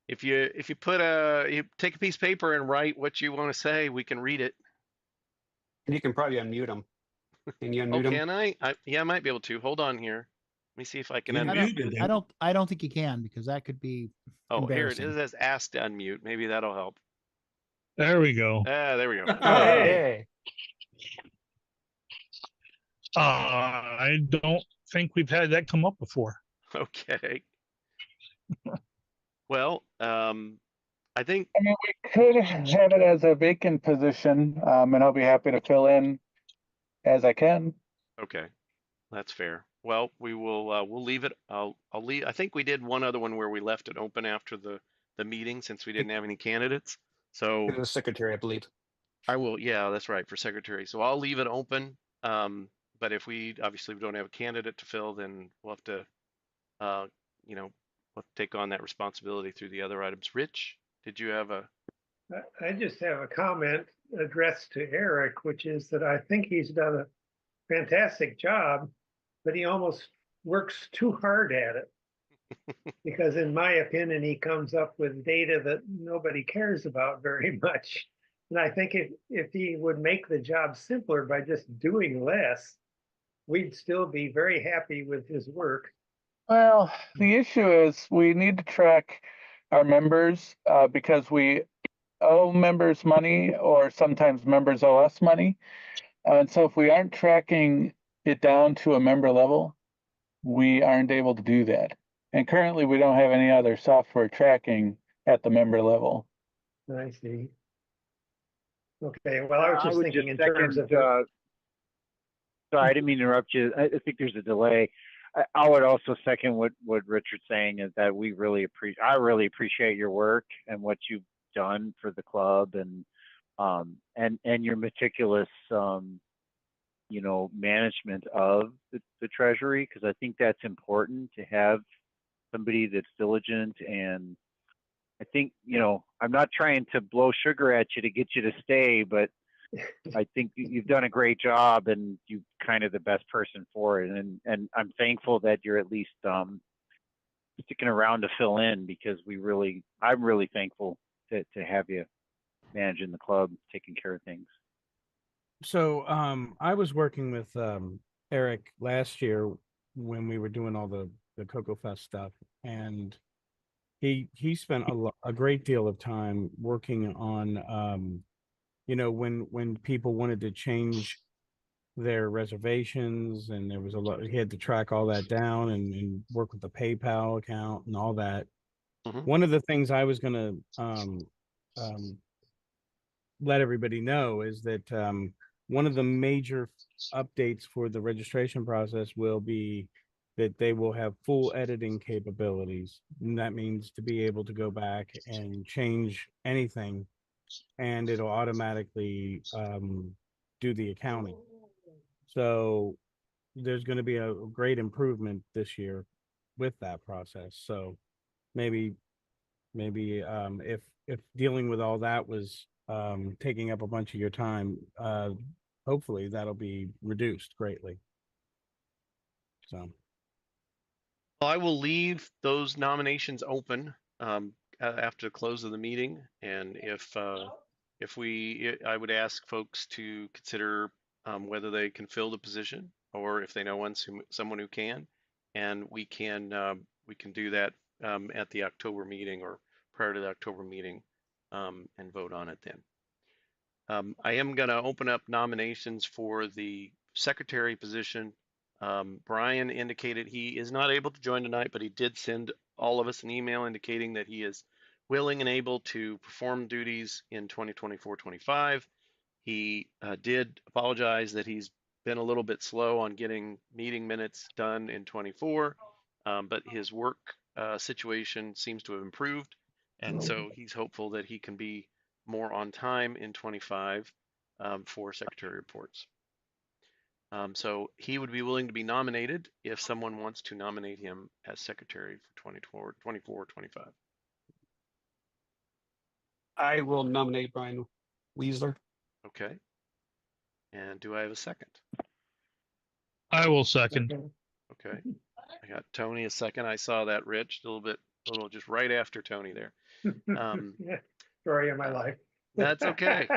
[SPEAKER 2] If you you take a piece of paper and write what you want to say, we can read it.
[SPEAKER 6] And you can probably unmute him. Can you
[SPEAKER 2] Oh,
[SPEAKER 6] unmute him?
[SPEAKER 2] can I? Yeah, I might be able to. Hold on here. Let me see if I can
[SPEAKER 5] You
[SPEAKER 2] unmute.
[SPEAKER 5] muted him.
[SPEAKER 7] I don't think you can because that could be
[SPEAKER 2] Oh, here it
[SPEAKER 7] embarrassing.
[SPEAKER 2] is. It says ask to unmute. Maybe that'll help.
[SPEAKER 9] There we go.
[SPEAKER 2] Ah, there we go.
[SPEAKER 6] Hey.
[SPEAKER 9] I don't think we've had that come up before.
[SPEAKER 2] Okay. Well, I think
[SPEAKER 3] I mean, we could have it as a vacant position, and I'll be happy to fill in as I can.
[SPEAKER 2] okay. That's fair. Well, we'll leave it. I'll leave. I think we did one other one where we left it open after the meeting since we didn't have any candidates. So
[SPEAKER 6] The secretary, I believe.
[SPEAKER 2] I will. Yeah, that's right for secretary. So I'll leave it open. But if we obviously we don't have a candidate to fill, then we'll have to, you know, we'll have to take on that responsibility through the other items. Rich, did you have a?
[SPEAKER 10] I just have a comment addressed to Eric, which is that I think he's done a fantastic job, but he almost works too hard at it. Because in my opinion, he comes up with data that nobody cares about very much. And I think if he would make the job simpler by just doing less, we'd still be very happy with his work.
[SPEAKER 3] Well, the issue is we need to track our members because we owe members money or sometimes members owe us money. And so if we aren't tracking it down to a member level, we aren't able to do that. And currently we don't have any other software tracking at the member level.
[SPEAKER 10] I see. Okay, well, I was just
[SPEAKER 4] would
[SPEAKER 10] thinking in
[SPEAKER 4] second,
[SPEAKER 10] terms of.
[SPEAKER 4] sorry, I didn't mean to interrupt you. I think there's a delay. I would also second what Richard's saying is that I really appreciate your work and what you've done for the club and your meticulous management of the treasury, because I think that's important to have somebody that's diligent. And I think, I'm not trying to blow sugar at you to get you to stay, but I think you've done a great job and you're kind of the best person for it. And I'm thankful that you're at least sticking around to fill in, because I'm really thankful to have you managing the club, taking care of things.
[SPEAKER 1] So I was working with Eric last year when we were doing all the Cocoa Fest stuff, and he spent a great deal of time working on when people wanted to change their reservations, and there was a lot, he had to track all that down and work with the PayPal account and all that.
[SPEAKER 2] Mhm.
[SPEAKER 1] One of the things I was going to let everybody know is that one of the major updates for the registration process will be that they will have full editing capabilities. And that means to be able to go back and change anything, and it'll automatically do the accounting. So there's going to be a great improvement this year with that process. So maybe if dealing with all that was taking up a bunch of your time, hopefully that'll be reduced greatly. So,
[SPEAKER 2] I will leave those nominations open after the close of the meeting, and I would ask folks to consider whether they can fill the position or if they know someone who can, and we can do that at the October meeting or prior to the October meeting and vote on it then. I am going to open up nominations for the secretary position. Brian indicated he is not able to join tonight, but he did send all of us an email indicating that he is willing and able to perform duties in 2024-25. He did apologize that he's been a little bit slow on getting meeting minutes done in 24, but his work situation seems to have improved, and so he's hopeful that he can be more on time in 25 for secretary reports. So he would be willing to be nominated if someone wants to nominate him as secretary for 24-25.
[SPEAKER 6] I will nominate Brian Weasler.
[SPEAKER 2] Okay. And do I have a second?
[SPEAKER 9] I will second.
[SPEAKER 2] Okay. I got Tony a second. I saw that, Rich, a little just right after Tony there.
[SPEAKER 10] Yeah, story of my life.
[SPEAKER 2] That's okay.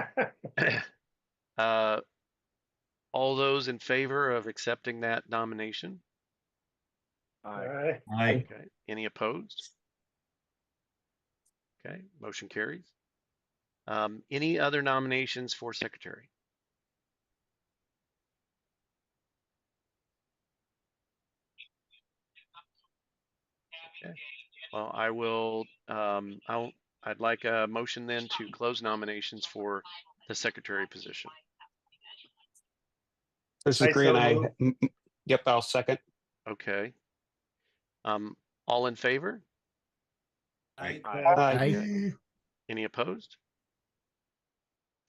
[SPEAKER 2] All those in favor of accepting that nomination?
[SPEAKER 10] Aye.
[SPEAKER 2] Okay. Any opposed? Okay. Motion carries. Any other nominations for secretary? Okay. Well, I will. I'd like a motion then to close nominations for the secretary position.
[SPEAKER 6] This is
[SPEAKER 10] I
[SPEAKER 6] Green.
[SPEAKER 10] so
[SPEAKER 6] Yep, I'll second.
[SPEAKER 2] Okay. All in favor?
[SPEAKER 5] I,
[SPEAKER 7] Aye.
[SPEAKER 2] Any opposed?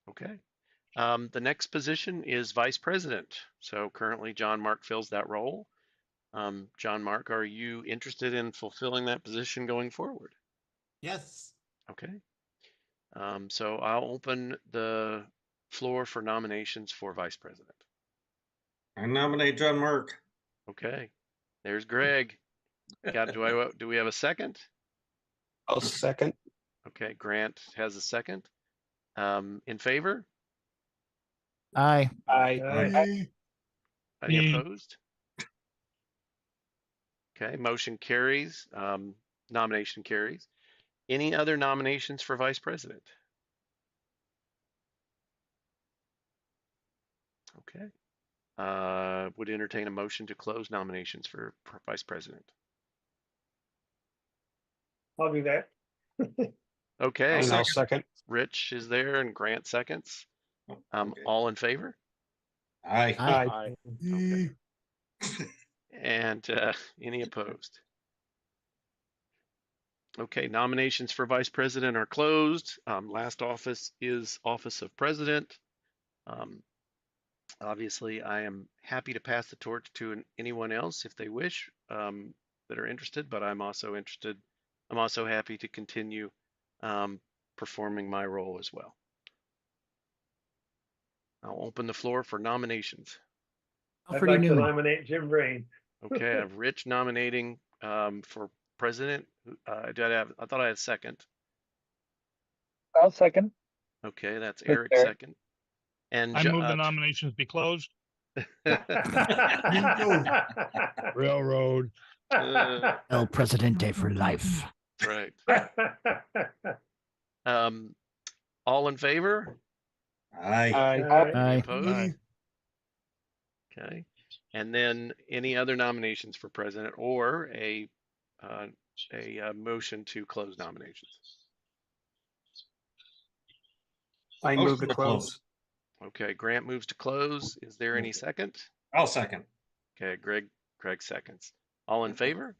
[SPEAKER 2] Okay. The next position is vice president. So currently John Mark fills that role. John Mark, are you interested in fulfilling that position going forward?
[SPEAKER 5] yes.
[SPEAKER 2] Okay. So I'll open the floor for nominations for vice president.
[SPEAKER 11] I nominate John Mark.
[SPEAKER 2] Okay. There's Greg. Do we have a second?
[SPEAKER 6] I'll second.
[SPEAKER 2] Okay, Grant has a second. In favor?
[SPEAKER 7] Aye.
[SPEAKER 6] Aye.
[SPEAKER 2] Any
[SPEAKER 9] Me.
[SPEAKER 2] opposed? Okay, motion carries. Nomination carries. Any other nominations for vice president? Okay. Would entertain a motion to close nominations for vice president.
[SPEAKER 10] I'll do that.
[SPEAKER 2] Okay.
[SPEAKER 6] And I'll second.
[SPEAKER 2] Rich is there and Grant seconds.
[SPEAKER 11] Okay.
[SPEAKER 2] All in favor?
[SPEAKER 11] Aye.
[SPEAKER 6] Aye.
[SPEAKER 2] Okay. And any opposed? Okay, nominations for vice president are closed. Last office is office of president. Obviously, I am happy to pass the torch to anyone else if they wish that are interested, but I'm also interested. I'm also happy to continue performing my role as well. I'll open the floor for nominations.
[SPEAKER 10] I'd like to nominate Jim Brain.
[SPEAKER 2] Okay, I have Rich nominating for president. I thought I had second.
[SPEAKER 3] I'll second.
[SPEAKER 2] Okay, that's
[SPEAKER 3] Right
[SPEAKER 2] Eric
[SPEAKER 3] there.
[SPEAKER 2] second. And
[SPEAKER 9] I move the nominations be closed. Railroad.
[SPEAKER 7] El Presidente for life.
[SPEAKER 2] Right. All in favor?
[SPEAKER 11] Aye.
[SPEAKER 2] Any
[SPEAKER 7] Aye.
[SPEAKER 2] opposed? Okay. And then any other nominations for president or a motion to close nominations?
[SPEAKER 6] I move to close.
[SPEAKER 2] Okay, Grant moves to close. Is there any second?
[SPEAKER 11] I'll second.
[SPEAKER 2] Okay, Greg seconds. All in favor?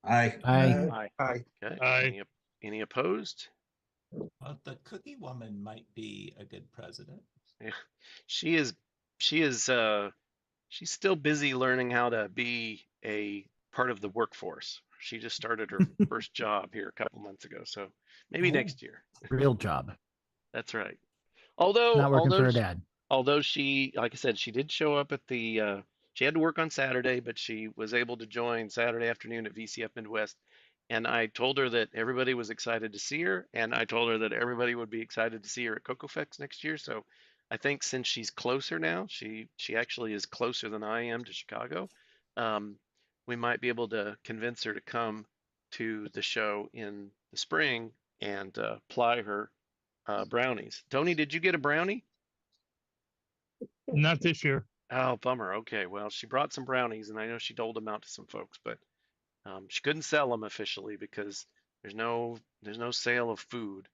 [SPEAKER 11] Aye.
[SPEAKER 7] Aye.
[SPEAKER 6] Aye.
[SPEAKER 2] Okay.
[SPEAKER 9] Aye.
[SPEAKER 2] Any opposed?
[SPEAKER 5] Well, the cookie woman might be a good president.
[SPEAKER 2] Yeah, she's still busy learning how to be a part of the workforce. She just started her first job here a couple months ago, so maybe next year.
[SPEAKER 7] Real job.
[SPEAKER 2] That's right.
[SPEAKER 7] Not working for her
[SPEAKER 2] Although
[SPEAKER 7] dad.
[SPEAKER 2] although she, like I said, she did show up at the, she had to work on Saturday, but she was able to join Saturday afternoon at VCF Midwest. And I told her that everybody was excited to see her, and I told her that everybody would be excited to see her at CocoFex next year. So I think since she's closer now, she actually is closer than I am to Chicago. Um, we might be able to convince her to come to the show in the spring and ply her brownies. Tony, did you get a brownie?
[SPEAKER 9] Not this year.
[SPEAKER 2] Oh, bummer. Okay, well, she brought some brownies, and I know she doled them out to some folks, but she couldn't sell them officially because there's no sale of food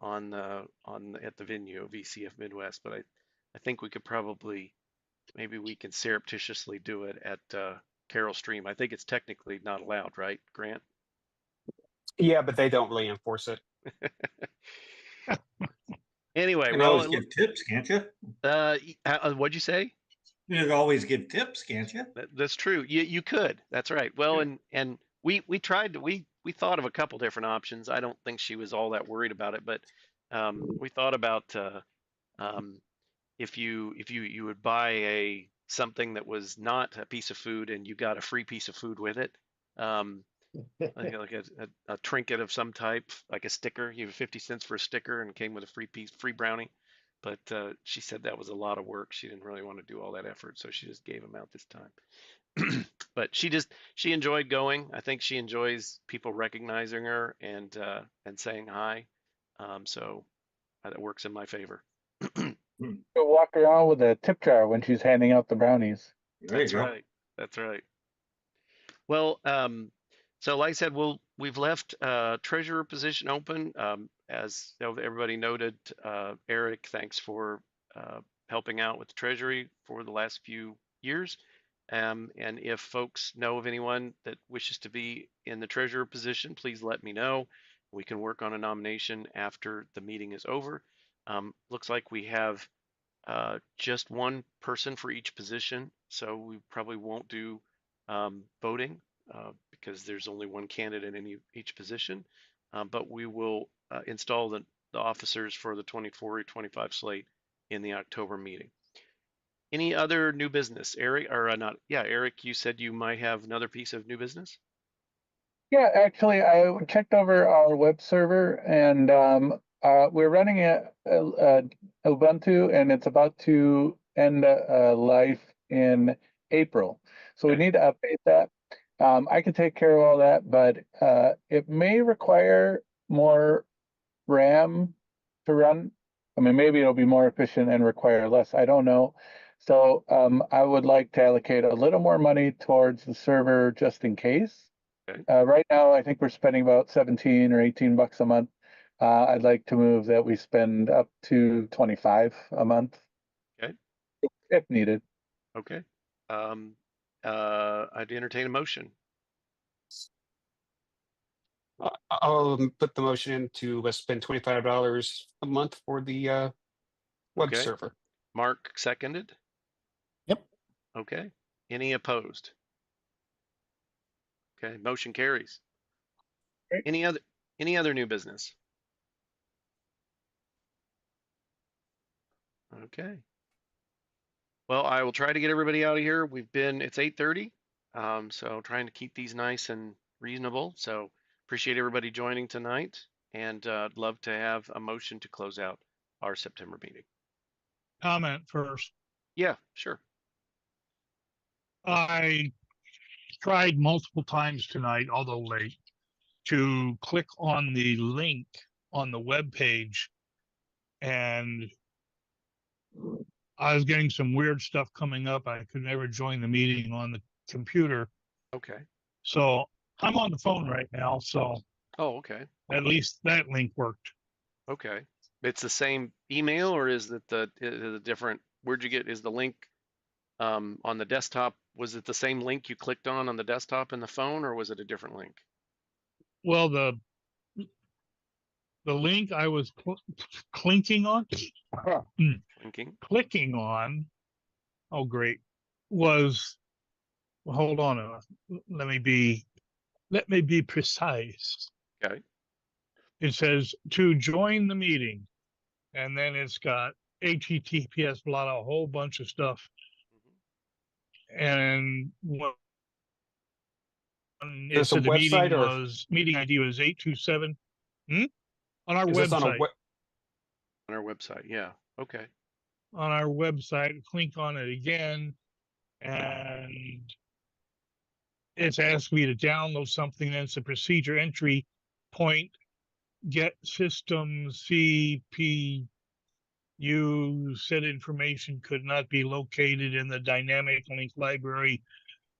[SPEAKER 2] at the venue of VCF Midwest. But I think we could probably maybe we can surreptitiously do it at Carol Stream. I think it's technically not allowed, right, Grant?
[SPEAKER 6] Yeah, but they don't really enforce it.
[SPEAKER 2] Anyway,
[SPEAKER 11] You can
[SPEAKER 2] well,
[SPEAKER 11] always give tips, can't you?
[SPEAKER 2] what'd you say?
[SPEAKER 11] You can always give tips, can't you?
[SPEAKER 2] That's true. You could. That's right. Well, and we tried to we thought of a couple different options. I don't think she was all that worried about it, but we thought about um, if you would buy something that was not a piece of food and you got a free piece of food with it, like a trinket of some type, like a sticker. You have 50 cents for a sticker and came with a free brownie. But she said that was a lot of work. She didn't really want to do all that effort, so she just gave them out this time. But she enjoyed going. I think she enjoys people recognizing her and saying hi. So that works in my favor.
[SPEAKER 3] Go walk around with a tip jar when she's handing out the brownies.
[SPEAKER 11] There you
[SPEAKER 2] That's
[SPEAKER 11] go.
[SPEAKER 2] right. That's right. Well, so like I said, we've left treasurer position open. As everybody noted, Eric, thanks for helping out with the treasury for the last few years. And if folks know of anyone that wishes to be in the treasurer position, please let me know. We can work on a nomination after the meeting is over. Looks like we have just one person for each position, so we probably won't do voting because there's only one candidate in each position. But we will install the officers for the 24-25 slate in the October meeting. Any other new business, Eric? Or not? Yeah, Eric, you said you might have another piece of new business.
[SPEAKER 3] Yeah, actually, I checked over our web server, and we're running a Ubuntu, and it's about to end life in April. So we
[SPEAKER 2] Okay.
[SPEAKER 3] need to update that. I can take care of all that, but it may require more RAM to run. I mean, maybe it'll be more efficient and require less. I don't know. So I would like to allocate a little more money towards the server just in case.
[SPEAKER 2] Okay.
[SPEAKER 3] Right now, I think we're spending about 17 or 18 bucks a month. I'd like to move that we spend up to 25 a month.
[SPEAKER 2] Okay.
[SPEAKER 3] If needed.
[SPEAKER 2] Okay. I'd entertain a motion.
[SPEAKER 6] I'll put the motion in to spend $25 a month for the web
[SPEAKER 2] Okay.
[SPEAKER 6] server.
[SPEAKER 2] Mark seconded.
[SPEAKER 7] Yep.
[SPEAKER 2] Okay. Any opposed? Okay, motion carries.
[SPEAKER 3] Great.
[SPEAKER 2] Any other new business? Okay. Well, I will try to get everybody out of here. It's 8:30, so trying to keep these nice and reasonable. So appreciate everybody joining tonight, and I'd love to have a motion to close out our September meeting.
[SPEAKER 9] Comment first.
[SPEAKER 2] Yeah, sure.
[SPEAKER 9] I tried multiple times tonight, although late, to click on the link on the web page, and I was getting some weird stuff coming up. I could never join the meeting on the computer.
[SPEAKER 2] Okay.
[SPEAKER 9] So I'm on the phone right now, so
[SPEAKER 2] Oh, okay.
[SPEAKER 9] at least that link worked.
[SPEAKER 2] Okay. It's the same email, or is it the different? Where'd you get? Is the link on the desktop? Was it the same link you clicked on the desktop and the phone, or was it a different link?
[SPEAKER 9] Well, the link I was clinking on,
[SPEAKER 2] Linking.
[SPEAKER 9] clicking on, oh great, was, well, hold on, let me be precise.
[SPEAKER 2] Okay.
[SPEAKER 9] It says to join the meeting, and then it's got HTTPS blot a whole bunch of stuff. And when it
[SPEAKER 6] Is this a
[SPEAKER 9] said the meeting
[SPEAKER 6] website or
[SPEAKER 9] was, meeting ID was 827. On our
[SPEAKER 6] is this on a
[SPEAKER 9] website.
[SPEAKER 6] web?
[SPEAKER 2] On our website, yeah, okay.
[SPEAKER 9] On our website, click on it again, and it's asked me to download something. That's a procedure entry point, get system CPU said information could not be located in the dynamic link library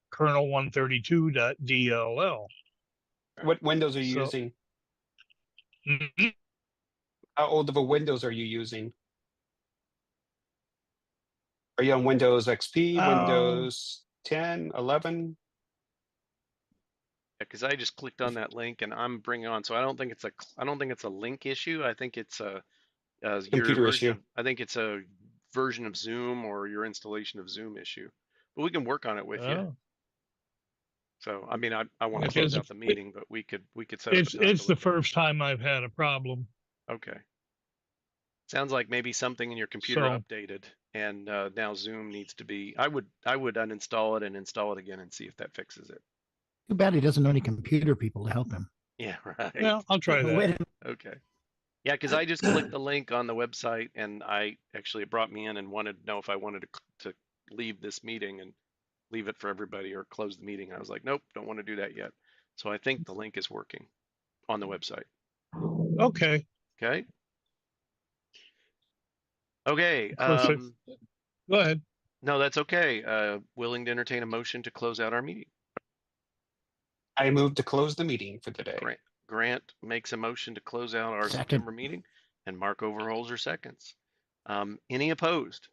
[SPEAKER 9] kernel 132.dll.
[SPEAKER 6] What Windows are you
[SPEAKER 9] So-
[SPEAKER 6] using?
[SPEAKER 9] Mhm.
[SPEAKER 6] How old of a Windows are you using? Are you on Windows XP, Windows 10, 11?
[SPEAKER 2] Yeah, because I just clicked on that link and I'm bringing on. So I don't think it's a link issue. I think it's your
[SPEAKER 6] Computer
[SPEAKER 2] version.
[SPEAKER 6] issue.
[SPEAKER 2] I think it's a version of Zoom or your installation of Zoom issue. But we can work on it with you.
[SPEAKER 9] Oh.
[SPEAKER 2] So I mean, I want to
[SPEAKER 9] Because
[SPEAKER 2] close out the meeting, but we could set up a time
[SPEAKER 9] It's
[SPEAKER 2] to
[SPEAKER 9] the
[SPEAKER 2] look at
[SPEAKER 9] first time I've had a problem.
[SPEAKER 2] it. Okay. Sounds like maybe something in your computer
[SPEAKER 9] So-
[SPEAKER 2] updated, and now Zoom needs to be. I would uninstall it and install it again and see if that fixes it.
[SPEAKER 7] Too bad he doesn't know any computer people to help him.
[SPEAKER 2] Yeah, right.
[SPEAKER 9] Yeah, I'll try that.
[SPEAKER 7] Wait a
[SPEAKER 2] Okay. Yeah, because I just clicked the link on the website, and it brought me in and wanted to know if I wanted to leave this meeting and leave it for everybody or close the meeting. I was like, nope, don't want to do that yet. So I think the link is working on the website.
[SPEAKER 9] Okay.
[SPEAKER 2] Okay. Okay.
[SPEAKER 9] Of course, go ahead.
[SPEAKER 2] No, that's okay. Willing to entertain a motion to close out our meeting.
[SPEAKER 6] I move to close the meeting for today.
[SPEAKER 2] Grant makes a motion to close out our
[SPEAKER 7] Second.
[SPEAKER 2] September meeting, and Mark Overholzer seconds. Any opposed?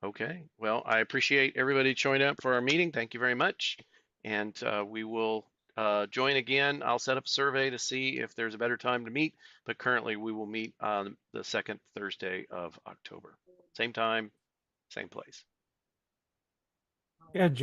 [SPEAKER 2] Okay, well, I appreciate everybody showing up for our meeting. Thank you very much. And we will join again. I'll set up a survey to see if there's a better time to meet, but currently we will meet on the second Thursday of October. Same time, same place.
[SPEAKER 1] Yeah, Jim.